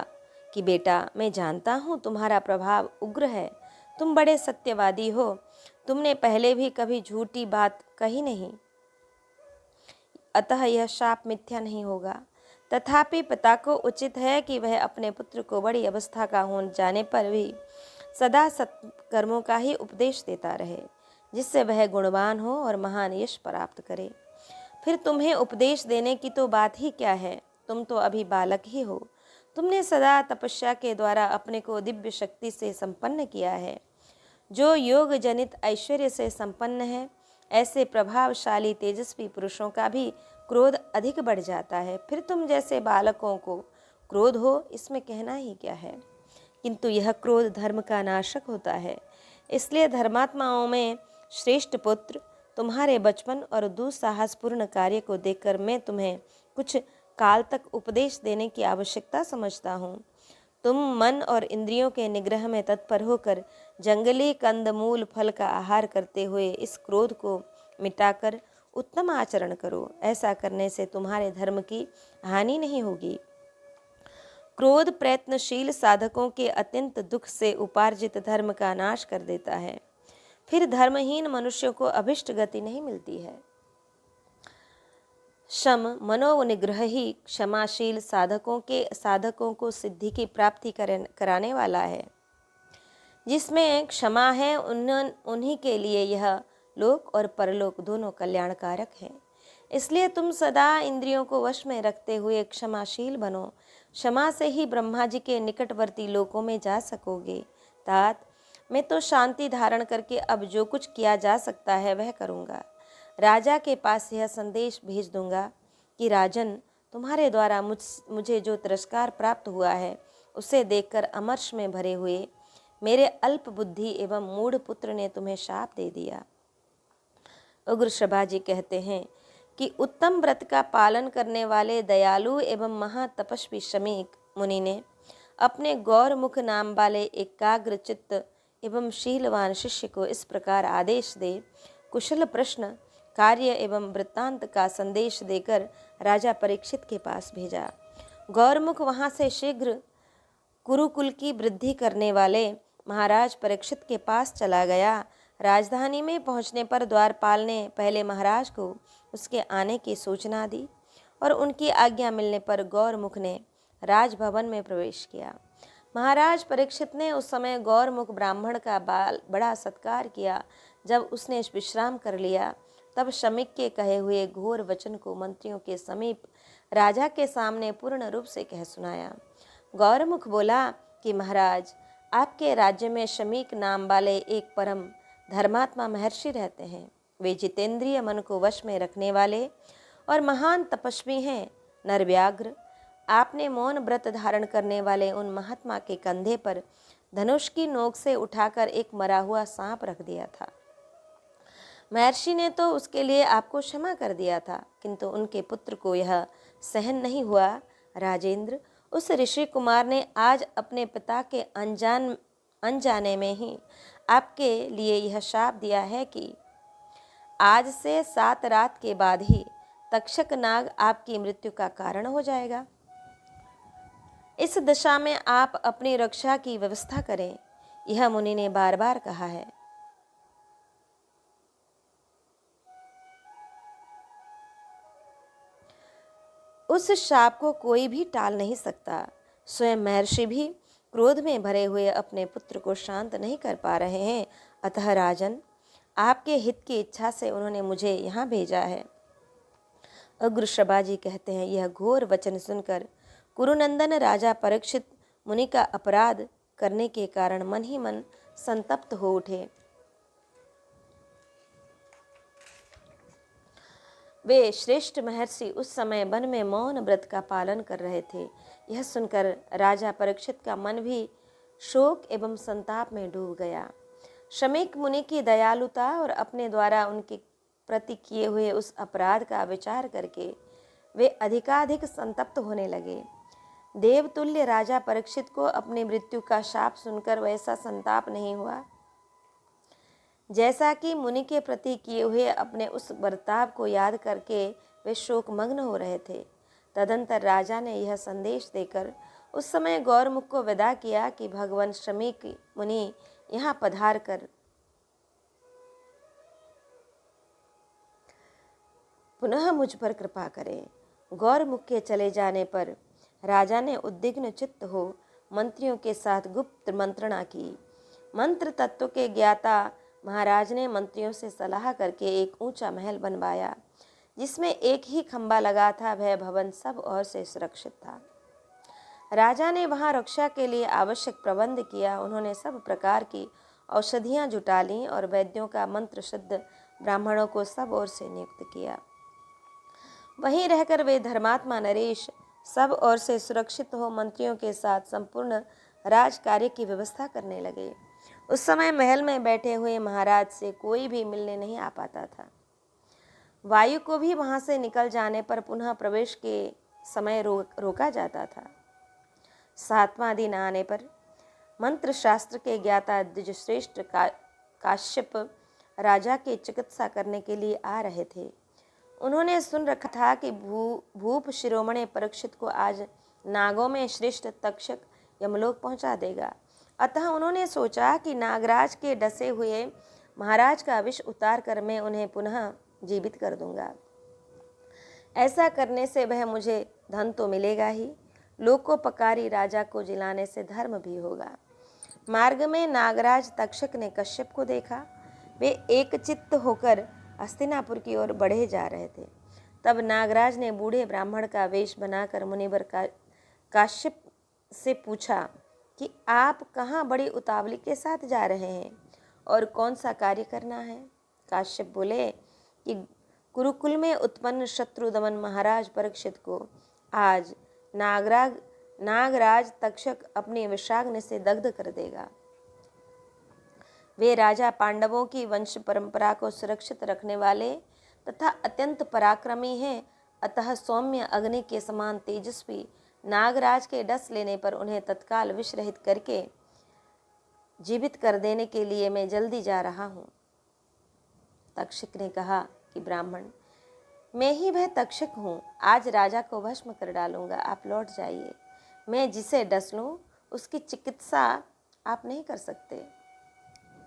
कि बेटा, मैं जानता हूँ तुम्हारा प्रभाव उग्र है, तुम बड़े सत्यवादी हो, तुमने पहले भी कभी झूठी बात कही नहीं, अतः यह शाप मिथ्या नहीं होगा। तथापि पिता को उचित है कि वह अपने पुत्र को बड़ी अवस्था का हो जाने पर भी सदा सत्कर्मों का ही उपदेश देता रहे, जिससे वह गुणवान हो और महान यश प्राप्त करे। फिर तुम्हें उपदेश देने की तो बात ही क्या है, तुम तो अभी बालक ही हो। तुमने सदा तपस्या के द्वारा अपने को दिव्य शक्ति से संपन्न किया है। जो योग जनित ऐश्वर्य से संपन्न है, ऐसे प्रभावशाली तेजस्वी पुरुषों का भी क्रोध अधिक बढ़ जाता है। फिर तुम जैसे बालकों को क्रोध हो, इसमें कहना ही क्या है। किंतु यह क्रोध धर्म का नाशक होता है। इसलिए धर्मात्माओं में श्रेष्ठ पुत्र, तुम्हारे बचपन और दुस्साहसपूर्ण कार्य को देखकर मैं तुम्हें कुछ काल तक उपदेश देने की आवश्यकता समझता हूँ। तुम मन और इंद्रियों के निग्रह में तत्पर होकर जंगली कंदमूल फल का आहार करते हुए इस क्रोध को मिटाकर उत्तम आचरण करो। ऐसा करने से तुम्हारे धर्म की हानि नहीं होगी। क्रोध प्रयत्नशील साधकों के अत्यंत दुख से उपार्जित धर्म का नाश कर देता है। फिर धर्महीन मनुष्यों को अभिष्ट गति नहीं मिलती है। शम मनोनिग्रह ही क्षमाशील साधकों को सिद्धि की प्राप्ति कराने वाला है। जिसमें क्षमा है, उन्हीं के लिए यह लोक और परलोक दोनों कल्याणकारक हैं। इसलिए तुम सदा इंद्रियों को वश में रखते हुए क्षमाशील बनो। क्षमा से ही ब्रह्मा जी के निकटवर्ती लोकों में जा सकोगे। तात, मैं तो शांति धारण करके अब जो कुछ किया जा सकता है वह करूँगा। राजा के पास यह संदेश भेज दूंगा कि राजन, तुम्हारे द्वारा मुझे जो तिरस्कार प्राप्त हुआ है, उसे देखकर अमर्ष में भरे हुए मेरे अल्प बुद्धि एवं मूढ़ पुत्र ने तुम्हें शाप दे दिया। उग्र शबाजी कहते हैं कि उत्तम व्रत का पालन करने वाले दयालु एवं महातपस्वी शमीक मुनि ने अपने गौरमुख नाम वाले एकाग्र चित्त एवं शीलवान शिष्य को इस प्रकार आदेश दे कुशल प्रश्न, कार्य एवं वृत्तांत का संदेश देकर राजा परीक्षित के पास भेजा। गौरमुख वहां से शीघ्र कुरुकुल की वृद्धि करने वाले महाराज परीक्षित के पास चला गया। राजधानी में पहुंचने पर द्वारपाल ने पहले महाराज को उसके आने की सूचना दी और उनकी आज्ञा मिलने पर गौरमुख ने राजभवन में प्रवेश किया। महाराज परीक्षित ने उस समय गौरमुख ब्राह्मण का बड़ा सत्कार किया। जब उसने विश्राम कर लिया, तब शमीक के कहे हुए घोर वचन को मंत्रियों के समीप राजा के सामने पूर्ण रूप से कह सुनाया। गौरमुख बोला कि महाराज, आपके राज्य में शमीक नाम वाले एक परम धर्मात्मा महर्षि रहते हैं। वे जितेंद्रिय मन को वश में रखने वाले और महान तपस्वी हैं, नरव्याघ्र। आपने मौन व्रत धारण करने वाले उन महात्मा के कंधे पर धनुष की नोक से उठाकर एक मरा हुआ सांप रख दिया था। महर्षि ने तो उसके लिए आपको क्षमा कर दिया था, किंतु उनके पुत्र को यह सहन नहीं हुआ। राजेंद्र, उस ऋषि कुमार ने आज अपने पिता के अनजाने में ही आपके लिए यह शाप दिया है कि आज से 7 रात के बाद ही तक्षक नाग आपकी मृत्यु का कारण हो जाएगा। इस दशा में आप अपनी रक्षा की व्यवस्था करें, यह मुनि ने बार बार कहा है। उस शाप को कोई भी टाल नहीं सकता। स्वयं महर्षि भी क्रोध में भरे हुए अपने पुत्र को शांत नहीं कर पा रहे हैं। अतः राजन, आपके हित की इच्छा से उन्होंने मुझे यहाँ भेजा है। उग्र शबाजी कहते हैं, यह घोर वचन सुनकर कुरुनंदन राजा परीक्षित मुनि का अपराध करने के कारण मन ही मन संतप्त हो उठे। वे श्रेष्ठ महर्षि उस समय वन में मौन व्रत का पालन कर रहे थे। यह सुनकर राजा परीक्षित का मन भी शोक एवं संताप में डूब गया। शमीक मुनि की दयालुता और अपने द्वारा उनके प्रति किए हुए उस अपराध का विचार करके वे अधिकाधिक संतप्त होने लगे। देवतुल्य राजा परीक्षित को अपनी मृत्यु का शाप सुनकर वैसा संताप नहीं हुआ जैसा कि मुनि के प्रति किए हुए अपने उस बर्ताव को याद करके वे शोकमग्न हो रहे थे। तदंतर राजा ने यह संदेश देकर उस समय गौरमुख को विदा किया कि भगवान शमीक मुनि यहाँ पधार कर पुनः मुझ पर कृपा करें। गौरमुख के चले जाने पर राजा ने उद्विग्न चित्त हो मंत्रियों के साथ गुप्त मंत्रणा की। मंत्र तत्व के ज्ञाता महाराज ने मंत्रियों से सलाह करके एक ऊंचा महल बनवाया, जिसमें एक ही खंबा लगा था। वह भवन सब ओर से सुरक्षित था। राजा ने वहां रक्षा के लिए आवश्यक प्रबंध किया। उन्होंने सब प्रकार की औषधियाँ जुटा लीं और वैद्यों का मंत्र शुद्ध ब्राह्मणों को सब ओर से नियुक्त किया। वहीं रहकर वे धर्मात्मा नरेश सब ओर से सुरक्षित हो मंत्रियों के साथ संपूर्ण राज कार्य की व्यवस्था करने लगे। उस समय महल में बैठे हुए महाराज से कोई भी मिलने नहीं आ पाता था। वायु को भी वहां से निकल जाने पर पुनः प्रवेश के समय रोका जाता था। 7वां दिन आने पर मंत्र शास्त्र के ज्ञाता द्विजश्रेष्ठ काश्यप राजा की चिकित्सा करने के लिए आ रहे थे। उन्होंने सुन रखा था कि भूप शिरोमणि परीक्षित को आज नागों में श्रेष्ठ तक्षक यमलोक पहुंचा देगा। अतः उन्होंने सोचा कि नागराज के डसे हुए महाराज का विष उतार कर मैं उन्हें पुनः जीवित कर दूंगा। ऐसा करने से वह मुझे धन तो मिलेगा ही, लोकोपकारी राजा को जिलाने से धर्म भी होगा। मार्ग में नागराज तक्षक ने कश्यप को देखा। वे एकचित्त होकर हस्तिनापुर की ओर बढ़े जा रहे थे। तब नागराज ने बूढ़े ब्राह्मण का वेश बनाकर मुनिवर काश्यप से पूछा कि आप कहाँ बड़ी उतावली के साथ जा रहे हैं और कौन सा कार्य करना है। काश्यप बोले कि कुरुकुल में उत्पन्न शत्रु दमन महाराज परीक्षित को आज नागराज तक्षक अपनी विषाग्नि से दग्ध कर देगा। वे राजा पांडवों की वंश परंपरा को सुरक्षित रखने वाले तथा अत्यंत पराक्रमी हैं। अतः सौम्य अग्नि के समान तेजस्वी नागराज के डस लेने पर उन्हें तत्काल विष रहित करके जीवित कर देने के लिए मैं जल्दी जा रहा हूँ। तक्षक ने कहा कि ब्राह्मण, मैं ही वह तक्षक हूँ, आज राजा को भस्म कर डालूंगा, आप लौट जाइए। मैं जिसे डस लूँ उसकी चिकित्सा आप नहीं कर सकते।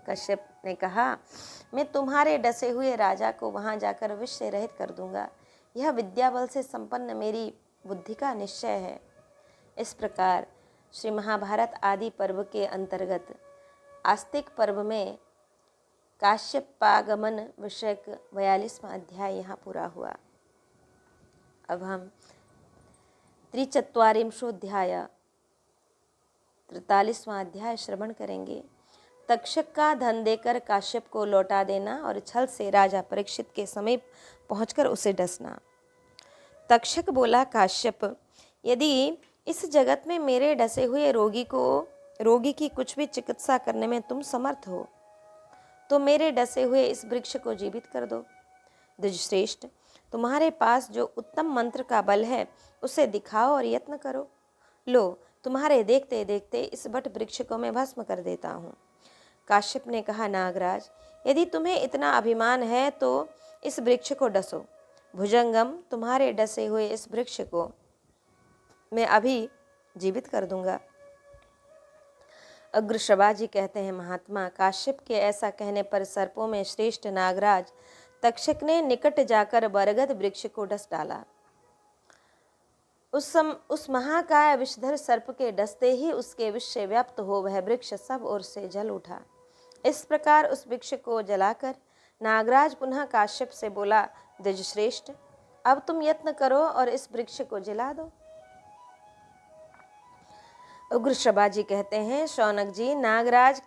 कश्यप ने कहा, मैं तुम्हारे डसे हुए राजा को वहां जाकर विष से रहित कर दूंगा। यह विद्या बल से संपन्न मेरी बुद्धि का निश्चय है। इस प्रकार श्री महाभारत आदि पर्व के अंतर्गत आस्तिक पर्व में काश्यपागमन विषयक 42वां अध्याय यहाँ पूरा हुआ। अब हम 43वां 43वां अध्याय श्रवण करेंगे। तक्षक का धन देकर काश्यप को लौटा देना और छल से राजा परीक्षित के समीप पहुंचकर उसे डसना। तक्षक बोला, काश्यप, यदि इस जगत में मेरे डसे हुए रोगी की कुछ भी चिकित्सा करने में तुम समर्थ हो तो मेरे डसे हुए इस वृक्ष को जीवित कर दो। द्विजश्रेष्ठ, तुम्हारे पास जो उत्तम मंत्र का बल है उसे दिखाओ और यत्न करो। लो, तुम्हारे देखते देखते इस वट वृक्ष को मैं भस्म कर देता हूँ। काश्यप ने कहा, नागराज, यदि तुम्हें इतना अभिमान है तो इस वृक्ष को डसो। भुजंगम, तुम्हारे डसे हुए इस वृक्ष को मैं अभी जीवित कर दूंगा। अग्रशबा जी कहते हैं, महात्मा, काश्यप के ऐसा कहने पर सर्पों में श्रेष्ठ नागराज तक्षक ने निकट जाकर बरगद वृक्ष को डस डाला। उस महाकाय विषधर सर्प के डसते ही उसके विष से व्याप्त हो वह वृक्ष सब ओर से जल उठा। इस प्रकार उस वृक्ष को जलाकर नागराज पुनः काश्यप से बोला, द्विजश्रेष्ठ, अब तुम यत्न करो और इस वृक्ष को जला दो। उग्रश्रवा जी कहते हैं, शौनक जी, नागराज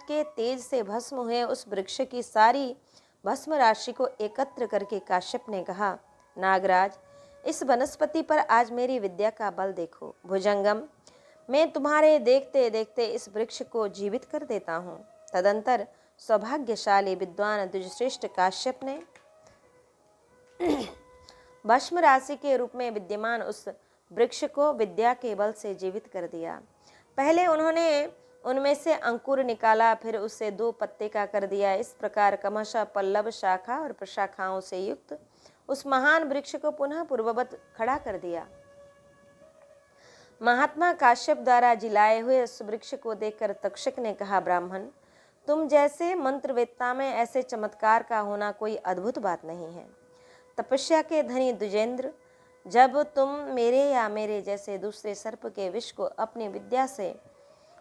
के तेज से भस्म हुए उस वृक्ष की सारी भस्म राशि को एकत्र करके काश्यप ने कहा, नागराज, इस वनस्पति पर आज मेरी विद्या का बल देखो। भुजंगम, मैं तुम्हारे देखते देखते इस वृक्ष को जीवित कर देता हूँ। तदंतर सौभाग्यशाली विद्वान द्विजश्रेष्ठ काश्यप ने भस्म राशि के रूप में विद्यमान उस वृक्ष को विद्या के बल से जीवित कर दिया। पहले उन्होंने उनमें से अंकुर निकाला, फिर उसे 2 पत्ते का कर दिया। इस प्रकार क्रमशः पल्लव, शाखा और प्रशाखाओं से युक्त उस महान वृक्ष को पुनः पूर्ववत खड़ा कर दिया। महात्मा काश्यप द्वारा जिलाए हुए उस वृक्ष को देखकर तक्षक ने कहा, ब्राह्मण, तुम जैसे मंत्रवेत्ता में ऐसे चमत्कार का होना कोई अद्भुत बात नहीं है। तपस्या के धनी द्विजेंद्र, जब तुम मेरे या मेरे जैसे दूसरे सर्प के विष को अपनी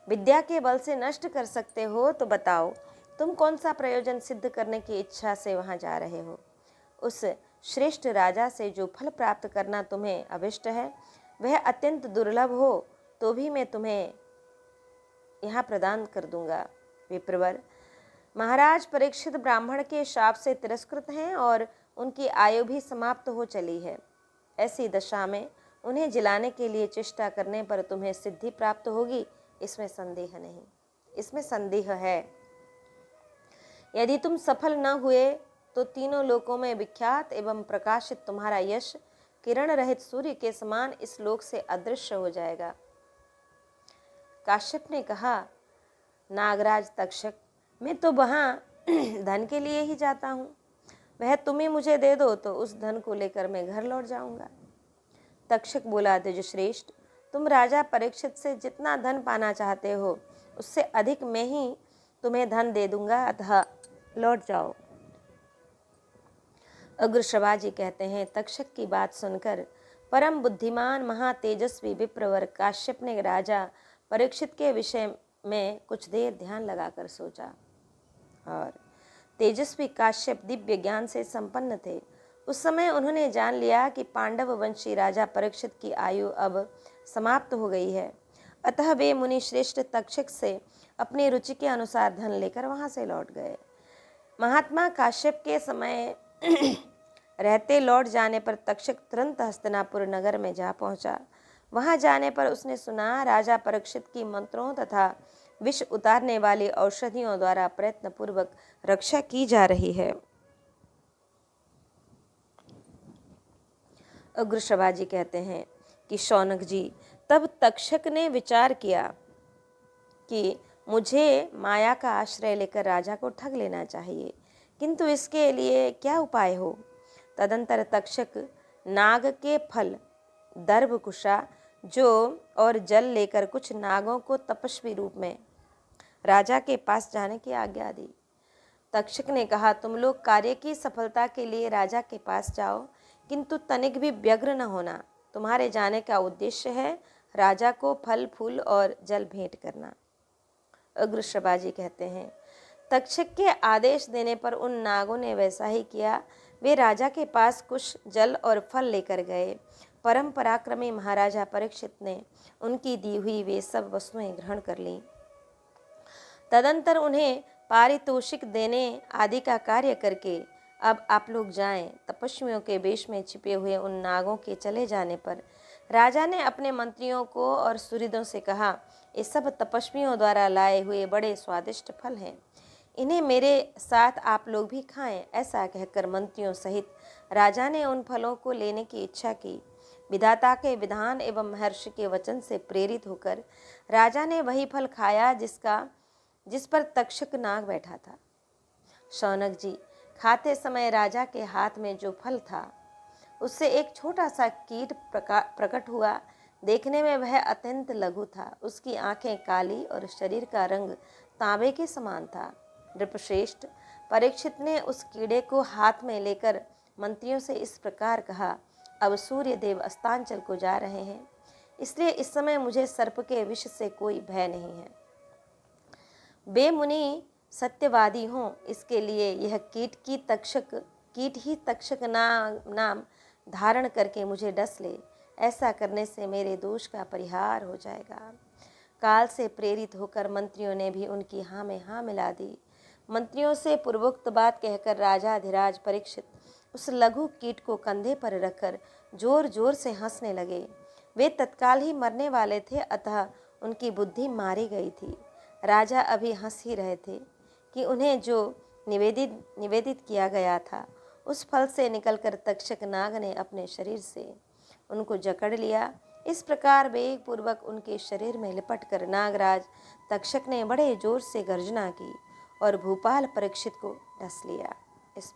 विद्या के बल से नष्ट कर सकते हो तो बताओ, तुम कौन सा प्रयोजन सिद्ध करने की इच्छा से वहां जा रहे हो। उस श्रेष्ठ राजा से जो फल प्राप्त करना तुम्हें अभिष्ट है वह अत्यंत दुर्लभ हो तो भी मैं तुम्हें यहाँ प्रदान कर दूंगा। विप्रवर, महाराज परीक्षित ब्राह्मण के शाप से तिरस्कृत हैं और उनकी आयु भी समाप्त हो चली है। ऐसी दशा में उन्हें जिलाने के लिए चेष्टा करने पर तुम्हें सिद्धि प्राप्त होगी, इसमें संदेह नहीं। इसमें संदेह है। यदि तुम सफल न हुए तो तीनों लोकों में विख्यात एवं प्रकाशित तुम्हारा यश किरण रहित सूर्य के समान इस लोक से अदृश्य हो जाएगा। काश्यप ने कहा, नागराज तक्षक, मैं तो वहाँ धन के लिए ही जाता हूँ। वह तुम्हें मुझे दे दो तो उस धन को लेकर मैं घर लौट जाऊंगा। तक्षक बोला, द्विजश्रेष्ठ, तुम राजा परीक्षित से जितना धन पाना चाहते हो उससे अधिक मैं ही तुम्हें धन दे दूंगा, अतः लौट जाओ। अग्रश्रवाजी कहते हैं, तक्षक की बात सुनकर परम बुद्धिमान महातेजस्वी विप्रवर काश्यप ने राजा परीक्षित के विषय में कुछ देर ध्यान लगाकर सोचा। और तेजस्वी काश्यप दिव्य ज्ञान से संपन्न थे। उस समय उन्होंने जान लिया कि पांडव वंशी राजा परीक्षित की आयु अब समाप्त हो गई है। अतः वे मुनि श्रेष्ठ तक्षक से अपनी रुचि के अनुसार धन लेकर वहां से लौट गए। महात्मा काश्यप के समय रहते लौट जाने पर तक्षक तुरंत हस्तिनापुर नगर में जा पहुंचा। वहां जाने पर उसने सुना, राजा परीक्षित की मंत्रों तथा विष उतारने वाली औषधियों द्वारा प्रयत्न पूर्वक रक्षा की जा रही है। अग्रश्रवाजी कहते हैं कि शौनक जी, तब तक्षक ने विचार किया कि मुझे माया का आश्रय लेकर राजा को ठग लेना चाहिए, किंतु इसके लिए क्या उपाय हो। तदंतर तक्षक नाग के फल, दर्भकुशा, जो और जल लेकर कुछ नागों को तपस्वी रूप में राजा के पास जाने की आज्ञा दी। तक्षक ने कहा, तुम लोग कार्य की सफलता के लिए राजा के पास जाओ, किंतु तनिक भी व्यग्र न होना। तुम्हारे जाने का उद्देश्य है राजा को फल फूल और जल भेंट करना। अग्रश्रवाजी कहते हैं, तक्षक के आदेश देने पर उन नागों ने वैसा ही किया। वे राजा के पास कुछ जल और फल लेकर गए। परम पराक्रमी महाराजा परीक्षित ने उनकी दी हुई वे सब वस्तुएं ग्रहण कर लीं। तदंतर उन्हें पारितोषिक देने आदि का कार्य करके अब आप लोग जाएं। तपस्वियों के वेश में छिपे हुए उन नागों के चले जाने पर राजा ने अपने मंत्रियों को और सुहृदों से कहा, ये सब तपस्वियों द्वारा लाए हुए बड़े स्वादिष्ट फल हैं, इन्हें मेरे साथ आप लोग भी खाएं। ऐसा कहकर मंत्रियों सहित राजा ने उन फलों को लेने की इच्छा की। विधाता के विधान एवं महर्षि के वचन से प्रेरित होकर राजा ने वही फल खाया जिस पर तक्षक नाग बैठा था। शौनक जी, खाते समय राजा के हाथ में जो फल था उससे एक छोटा सा कीट प्रकट हुआ। देखने में वह अत्यंत लघु था। उसकी आंखें काली और शरीर का रंग तांबे के समान था। नृपश्रेष्ठ, परीक्षित ने उस कीड़े को हाथ में लेकर मंत्रियों से इस प्रकार कहा, अब सूर्य देव अस्तांचल को जा रहे हैं, इसलिए इस समय मुझे सर्प के विष से कोई भय नहीं है। वे मुनि सत्यवादी हों, इसके लिए यह कीट ही तक्षक नाम धारण करके मुझे डस ले। ऐसा करने से मेरे दोष का परिहार हो जाएगा। काल से प्रेरित होकर मंत्रियों ने भी उनकी हाँ में हाँ मिला दी। मंत्रियों से पूर्वोक्त बात कहकर राजाधिराज परीक्षित उस लघु कीट को कंधे पर रखकर जोर जोर से हंसने लगे। वे तत्काल ही मरने वाले थे, अतः उनकी बुद्धि मारी गई थी। राजा अभी हंस ही रहे थे कि उन्हें जो निवेदित किया गया था उस फल से निकलकर तक्षक नाग ने अपने शरीर से उनको जकड़ लिया। इस प्रकार वेग पूर्वक उनके शरीर में लिपटकर नागराज तक्षक ने बड़े जोर से गर्जना की और भूपाल परीक्षित को डस लिया। इस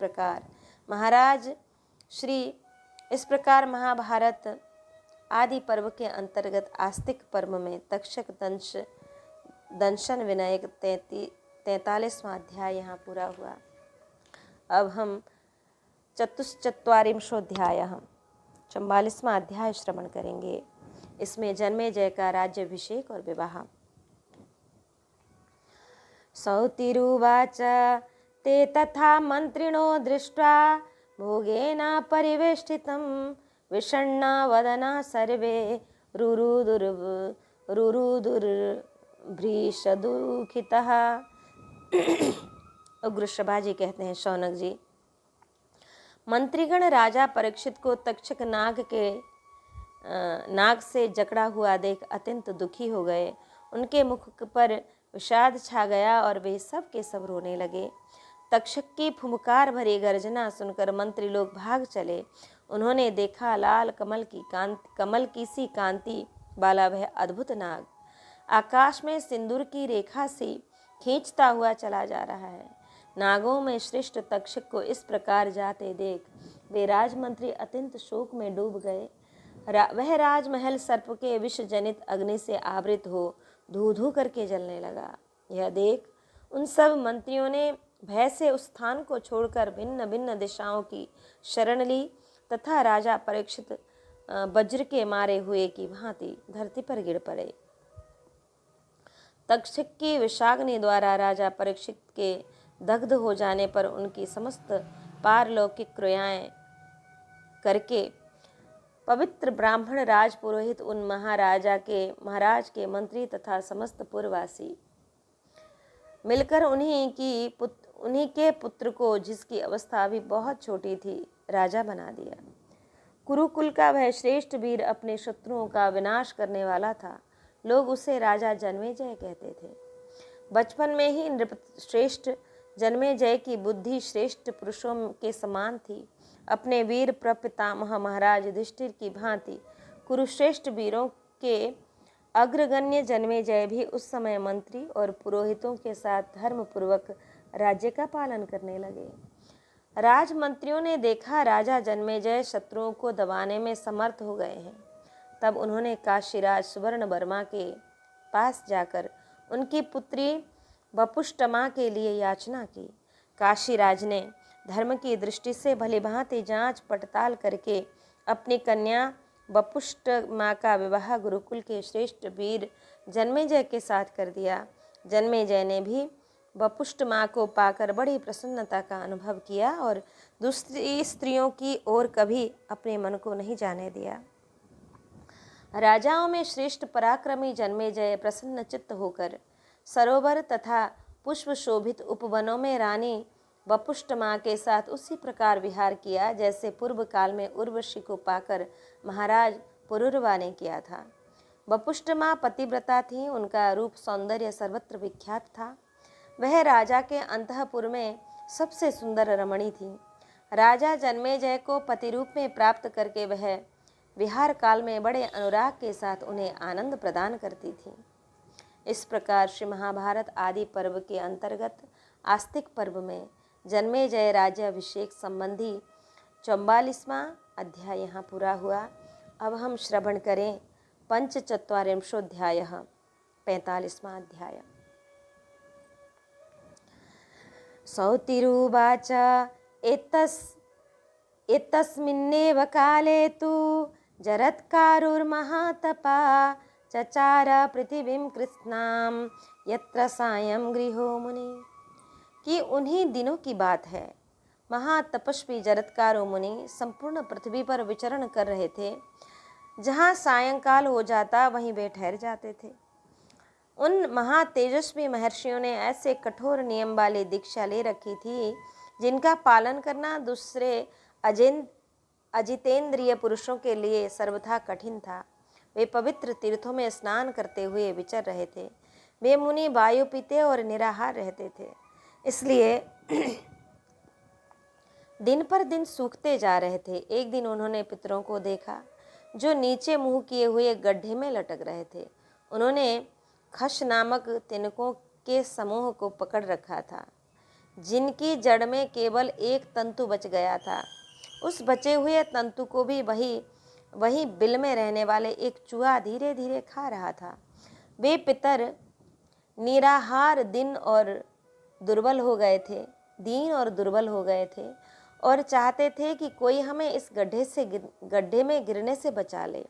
प्रकार महाभारत आदि पर्व के अंतर्गत आस्तिक पर्व में तक्षक दंशन विनायक 43वां अध्याय यहाँ पूरा हुआ। अब हम चतुश्चत्वारिंशोऽध्याय 44वां अध्याय श्रवण करेंगे। इसमें जन्मेजय का राज्याभिषेक और विवाह। सौतिरुवाच ते तथा मंत्रिणो दृष्ट्वा भोगेन परिवेष्टितं विषण्णा वदना सर्वे रुरुदुर्भृशदुःखितः उग्र सभाजी कहते हैं शौनक जी, मंत्रीगण राजा परीक्षित को तक्षक नाग से जकड़ा हुआ देख अत्यंत दुखी हो गए। उनके मुख पर विषाद छा गया और वे सब के सब रोने लगे। तक्षक की फुंकार भरी गर्जना सुनकर मंत्री लोग भाग चले। उन्होंने देखा लाल कमल की सी कांति वाला वह अद्भुत नाग आकाश में सिंदूर की रेखा सी खींचता हुआ चला जा रहा है। नागों में श्रेष्ठ तक्षक को इस प्रकार जाते देख वे राजमंत्री अत्यंत शोक में डूब गए। वह राजमहल सर्प के विष जनित अग्नि से आवृत हो धू धू करके जलने लगा। यह देख उन सब मंत्रियों ने भय से उस स्थान को छोड़कर भिन्न भिन्न दिशाओं की शरण ली तथा राजा परीक्षित वज्र के मारे हुए की भांति धरती पर गिर पड़े। तक्षक की विषाग्नि द्वारा राजा परीक्षित के दग्ध हो जाने पर उनकी समस्त पारलौकिक क्रियाएं करके पवित्र ब्राह्मण राजपुरोहित उन महाराज के मंत्री तथा समस्त पुरवासी मिलकर उन्हीं के पुत्र को, जिसकी अवस्था अभी बहुत छोटी थी, राजा बना दिया। कुरुकुल का वह श्रेष्ठ वीर अपने शत्रुओं का विनाश करने वाला था। लोग उसे राजा जन्मेजय कहते थे। बचपन में ही नृपश्रेष्ठ जन्मेजय की बुद्धि श्रेष्ठ पुरुषों के समान थी। अपने वीर प्रपितामह महाराज युधिष्ठिर की भांति कुरुश्रेष्ठ वीरों के अग्रगण्य जन्मेजय भी उस समय मंत्री और पुरोहितों के साथ धर्मपूर्वक राज्य का पालन करने लगे। राजमंत्रियों ने देखा राजा जन्मेजय शत्रुओं को दबाने में समर्थ हो गए हैं। तब उन्होंने काशीराज सुवर्णवर्मा के पास जाकर उनकी पुत्री वपुष्टमा के लिए याचना की। काशीराज ने धर्म की दृष्टि से भलीभांति जांच पड़ताल करके अपनी कन्या वपुष्टमा का विवाह गुरुकुल के श्रेष्ठ वीर जन्मेजय के साथ कर दिया। जन्मेजय ने भी वपुष्टमा को पाकर बड़ी प्रसन्नता का अनुभव किया और दूसरी स्त्रियों की ओर कभी अपने मन को नहीं जाने दिया। राजाओं में श्रेष्ठ पराक्रमी जन्मेजय प्रसन्न चित्त होकर सरोवर तथा पुष्प शोभित उपवनों में रानी वपुष्टमा के साथ उसी प्रकार विहार किया जैसे पूर्व काल में उर्वशी को पाकर महाराज पुरुरवा ने किया था। वपुष्टमा पतिव्रता थी। उनका रूप सौंदर्य सर्वत्र विख्यात था। वह राजा के अंतःपुर में सबसे सुंदर रमणी थी। राजा जन्मेजय को पति रूप में प्राप्त करके वह विहार काल में बड़े अनुराग के साथ उन्हें आनंद प्रदान करती थी। इस प्रकार श्री महाभारत आदि पर्व के अंतर्गत आस्तिक पर्व में जन्मेजय राज्याभिषेक संबंधी 44वां अध्याय यहाँ पूरा हुआ। अब हम श्रवण करें पंचचत्वारिंशोऽध्याय 45वां अध्याय। सौतिरुवाच एतस्मिन्नेव काले तु जरत्कारुर्महातपा चचार पृथिवीं कृत्स्नां यत्र सायं गृहो मुनि। कि उन्हीं दिनों की बात है। महातपस्वी जरत्कारो मुनि संपूर्ण पृथ्वी पर विचरण कर रहे थे। जहाँ सायंकाल हो जाता वहीं वे ठहर जाते थे। उन महातेजस्वी महर्षियों ने ऐसे कठोर नियम वाली दीक्षा ले रखी थी जिनका पालन करना दूसरे अजितेंद्रिय पुरुषों के लिए सर्वथा कठिन था। वे पवित्र तीर्थों में स्नान करते हुए विचर रहे थे। वे मुनि वायु पीते और निराहार रहते थे, इसलिए दिन पर दिन सूखते जा रहे थे। एक दिन उन्होंने पितरों को देखा जो नीचे मुंह किए हुए गड्ढे में लटक रहे थे। उन्होंने खश नामक तिनकों के समूह को पकड़ रखा था जिनकी जड़ में केवल एक तंतु बच गया था। उस बचे हुए तंतु को भी वही बिल में रहने वाले एक चूहा धीरे धीरे खा रहा था। वे पितर निराहार दीन और दुर्बल हो गए थे और चाहते थे कि कोई हमें इस गड्ढे में गिरने से बचा ले।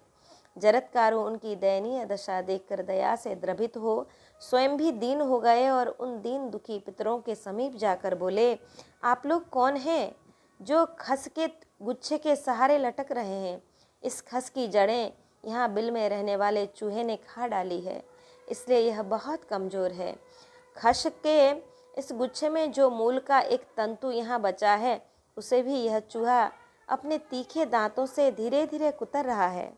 जरत्कारो उनकी दयनीय दशा देखकर दया से द्रभित हो स्वयं भी दीन हो गए और उन दीन दुखी पितरों के समीप जाकर बोले, आप लोग कौन हैं जो खस के गुच्छे के सहारे लटक रहे हैं? इस खस की जड़ें यहाँ बिल में रहने वाले चूहे ने खा डाली है, इसलिए यह बहुत कमज़ोर है। खस के इस गुच्छे में जो मूल का एक तंतु यहाँ बचा है, उसे भी यह चूहा अपने तीखे दांतों से धीरे धीरे कुतर रहा है।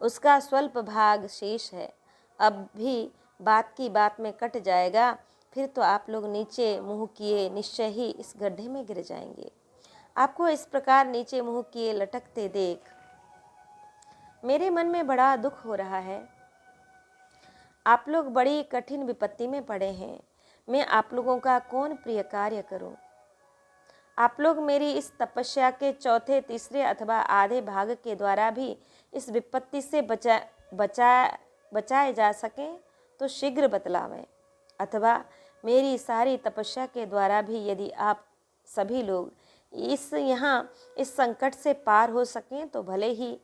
उसका स्वल्प भाग शेष है। अब भी बात की बात में कट जाएगा, फिर तो आप लोग नीचे मुंह किए निश्चय ही इस गड्ढे में गिर जाएंगे। आपको इस प्रकार नीचे मुंह किए लटकते देख मेरे मन में बड़ा दुख हो रहा है। आप लोग बड़ी कठिन विपत्ति में पड़े हैं। मैं आप लोगों का कौन प्रिय कार्य करूं? आप लोग मेरी इस तपस्या के चौथे, तीसरे अथवा आधे भाग के द्वारा भी इस विपत्ति से बचाए जा सकें तो शीघ्र बतलावें, अथवा मेरी सारी तपस्या के द्वारा भी यदि आप सभी लोग इस संकट से पार हो सकें तो भले ही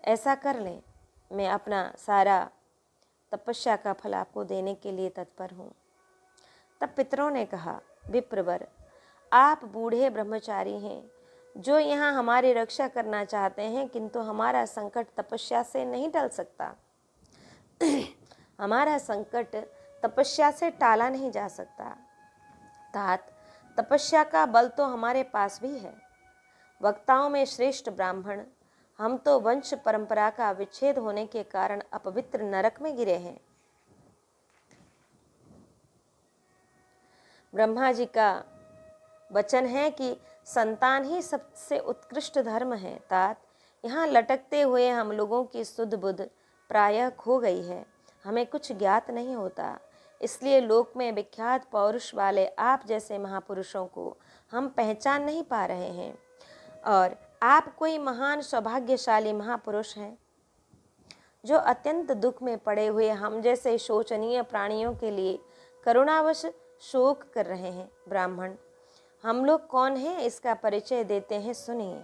ऐसा कर लें। मैं अपना सारा तपस्या का फल आपको देने के लिए तत्पर हूँ। तब पितरों ने कहा, विप्रवर, आप बूढ़े ब्रह्मचारी हैं जो यहाँ हमारी रक्षा करना चाहते हैं, किंतु हमारा संकट तपस्या से नहीं टल सकता। हमारा संकट तपस्या से टाला नहीं जा सकता। तात, तपस्या का बल तो हमारे पास भी है। वक्ताओं में श्रेष्ठ ब्राह्मण, हम तो वंश परंपरा का विच्छेद होने के कारण अपवित्र नरक में गिरे हैं। ब्रह्मा जी का वचन है कि संतान ही सबसे उत्कृष्ट धर्म है। तात, यहाँ लटकते हुए हम लोगों की सुध बुध प्रायः खो गई है। हमें कुछ ज्ञात नहीं होता, इसलिए लोक में विख्यात पौरुष वाले आप जैसे महापुरुषों को हम पहचान नहीं पा रहे हैं। और आप कोई महान सौभाग्यशाली महापुरुष हैं जो अत्यंत दुख में पड़े हुए हम जैसे शोचनीय प्राणियों के लिए करुणावश शोक कर रहे हैं। ब्राह्मण, हम लोग कौन हैं इसका परिचय देते हैं, सुनिए।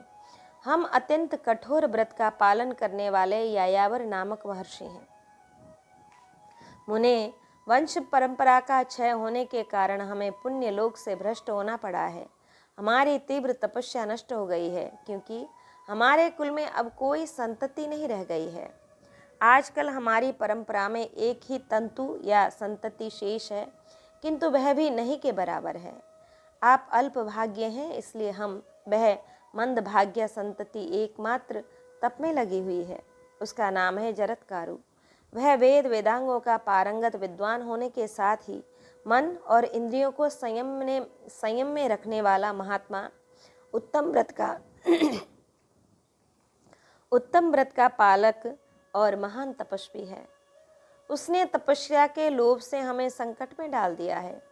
हम अत्यंत कठोर व्रत का पालन करने वाले यायावर नामक महर्षि हैं। मुने, वंश परंपरा का क्षय होने के कारण हमें पुण्य लोक से भ्रष्ट होना पड़ा है। हमारी तीव्र तपस्या नष्ट हो गई है, क्योंकि हमारे कुल में अब कोई संतति नहीं रह गई है। आजकल हमारी परंपरा में एक ही तंतु या संतति शेष है, किंतु वह भी नहीं के बराबर है। आप अल्प भाग्य हैं, इसलिए हम वह मंद भाग्य संतति एकमात्र तप में लगी हुई है। उसका नाम है जरत्कारु। वह वेद वेदांगों का पारंगत विद्वान होने के साथ ही मन और इंद्रियों को संयम में रखने वाला महात्मा, उत्तम व्रत का पालक और महान तपस्वी है। उसने तपस्या के लोभ से हमें संकट में डाल दिया है।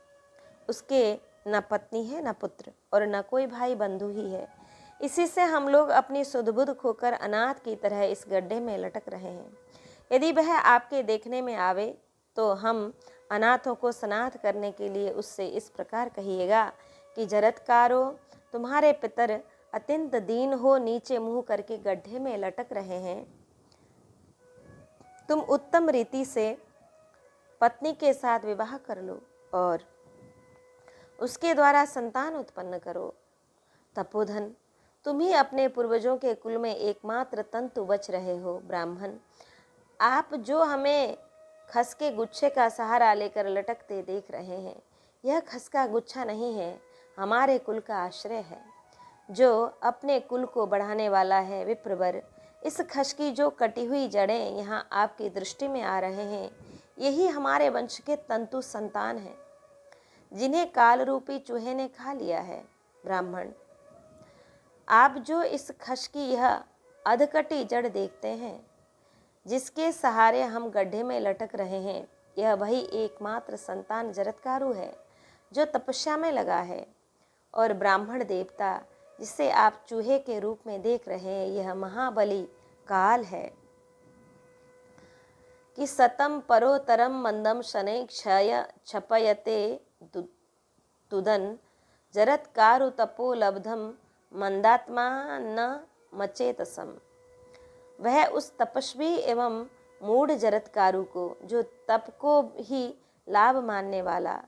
उसके न पत्नी है, न पुत्र, और न कोई भाई बंधु ही है। इसी से हम लोग अपनी सुध-बुध खोकर अनाथ की तरह इस गड्ढे में लटक रहे हैं। यदि वह आपके देखने में आवे तो हम अनाथों को सनाथ करने के लिए उससे इस प्रकार कहिएगा कि जरत्कारो, तुम्हारे पितर अत्यंत दीन हो नीचे मुंह करके गड्ढे में लटक रहे हैं। तुम उत्तम रीति से पत्नी के साथ विवाह कर लो और उसके द्वारा संतान उत्पन्न करो। तपोधन, तुम ही अपने पूर्वजों के कुल में एकमात्र तंतु बच रहे हो। ब्राह्मण, आप जो हमें खस के गुच्छे का सहारा लेकर लटकते देख रहे हैं, यह खस का गुच्छा नहीं है, हमारे कुल का आश्रय है, जो अपने कुल को बढ़ाने वाला है। विप्रवर, इस खस की जो कटी हुई जड़ें यहाँ आपकी दृष्टि में आ रहे हैं, यही हमारे वंश के तंतु संतान हैं, जिन्हें काल रूपी चूहे ने खा लिया है। ब्राह्मण, आप जो इस खस की यह अधकटी जड़ देखते हैं, जिसके सहारे हम गड्ढे में लटक रहे हैं, यह वही एकमात्र संतान जरत्कारु है जो तपस्या में लगा है। और ब्राह्मण देवता, जिसे आप चूहे के रूप में देख रहे हैं, यह महाबली काल है कि सतम परोतरम मंदम शनै क्षय क्षपयते तुदन जरत्कारु तपो लब्धम मंदात्मा न मचेतसम। वह उस तपस्वी एवं मूढ़ जरत्कारु को, जो तप को ही लाभ मानने वाला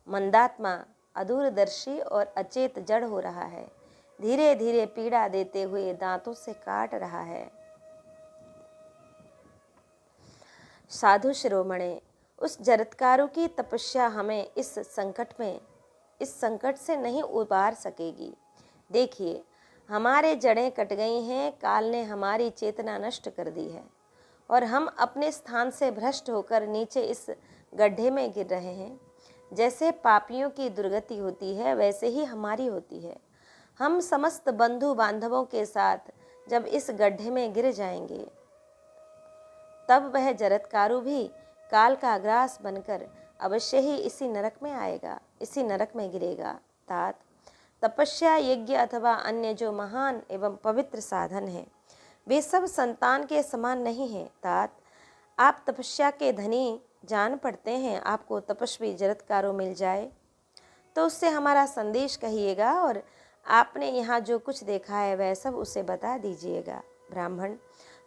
मंदात्मा, अदूरदर्शी और अचेत जड़ हो रहा है, धीरे धीरे पीड़ा देते हुए दांतों से काट रहा है। साधु शिरोमणे, उस जरत्कारु की तपस्या हमें इस संकट से नहीं उबार सकेगी। देखिए, हमारे जड़ें कट गई हैं, काल ने हमारी चेतना नष्ट कर दी है और हम अपने स्थान से भ्रष्ट होकर नीचे इस गड्ढे में गिर रहे हैं। जैसे पापियों की दुर्गति होती है, वैसे ही हमारी होती है। हम समस्त बंधु बांधवों के साथ जब इस गड्ढे में गिर जाएंगे, तब वह जरत्कारु भी काल का ग्रास बनकर अवश्य ही इसी नरक में आएगा, इसी नरक में गिरेगा। तात, तपस्या, यज्ञ अथवा अन्य जो महान एवं पवित्र साधन है, वे सब संतान के समान नहीं है। तात, आप तपस्या के धनी जान पड़ते हैं, आपको तपस्वी जरत्कारु मिल जाए तो उससे हमारा संदेश कहिएगा और आपने यहाँ जो कुछ देखा है वह सब उसे बता दीजिएगा। ब्राह्मण,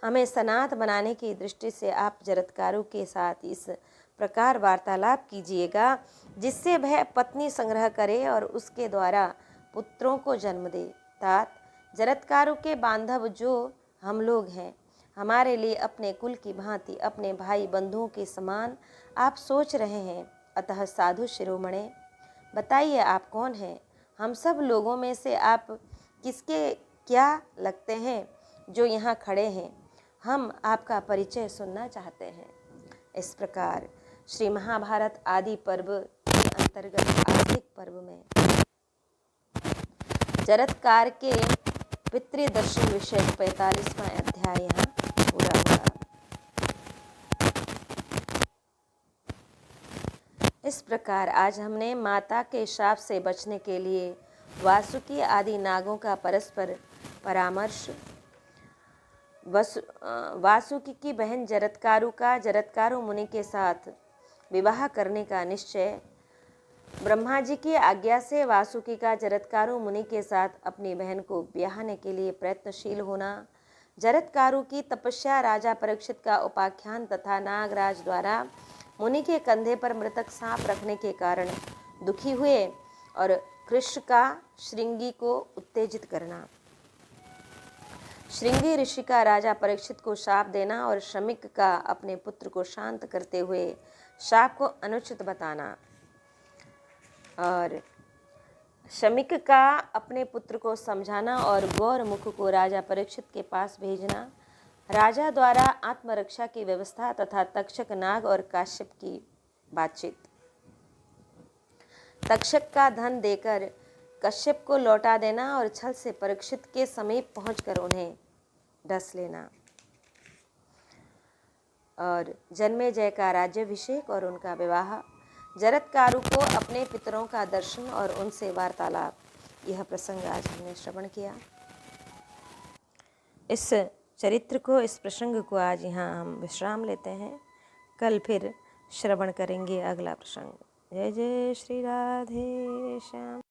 हमें सनात बनाने की दृष्टि से आप जरत्कारु के साथ इस प्रकार वार्तालाप कीजिएगा जिससे वह पत्नी संग्रह करे और उसके द्वारा पुत्रों को जन्म दे। तात, जरत्कारु के बांधव जो हम लोग हैं, हमारे लिए अपने कुल की भांति, अपने भाई बंधुओं के समान आप सोच रहे हैं। अतः साधु शिरोमणे, बताइए आप कौन हैं? हम सब लोगों में से आप किसके क्या लगते हैं जो यहाँ खड़े हैं? हम आपका परिचय सुनना चाहते हैं। इस प्रकार श्री महाभारत आदि पर्व के अंतर्गत आस्तिक पर्व में जरत्कार के पितृदर्शन विषय 45वां अध्याय यहाँ पूरा हुआ। इस प्रकार आज हमने माता के शाप से बचने के लिए वासुकी आदि नागों का परस्पर परामर्श, वासुकी की बहन जरत्कारु का जरत्कारु मुनि के साथ विवाह करने का निश्चय, ब्रह्मा जी की आज्ञा से वासुकी का जरत्कारु मुनि के साथ अपनी बहन को ब्याहने के लिए प्रयत्नशील होना, जरत्कारु की तपस्या, राजा परीक्षित का उपाख्यान तथा नागराज द्वारा मुनि के कंधे पर मृतक सांप रखने के कारण दुखी हुए और कृष्ण का श्रृंगी को उत्तेजित करना, श्रृंगी ऋषि का राजा परीक्षित को शाप देना और शमिक का अपने पुत्र को शांत करते हुए शाप को अनुचित बताना और शमिक का अपने पुत्र को समझाना और गौरमुख को राजा परीक्षित के पास भेजना, राजा द्वारा आत्मरक्षा की व्यवस्था तथा तक्षक नाग और काश्यप की बातचीत, तक्षक का धन देकर कश्यप को लौटा देना और छल से परीक्षित के समीप पहुंचकर उन्हें डस लेना और जन्मेजय का राज्याभिषेक और उनका विवाह, जरत्कारु को अपने पितरों का दर्शन और उनसे वार्तालाप, यह प्रसंग आज हमने श्रवण किया। इस चरित्र को, इस प्रसंग को आज यहाँ हम विश्राम लेते हैं। कल फिर श्रवण करेंगे अगला प्रसंग। जय जय श्री राधे श्याम।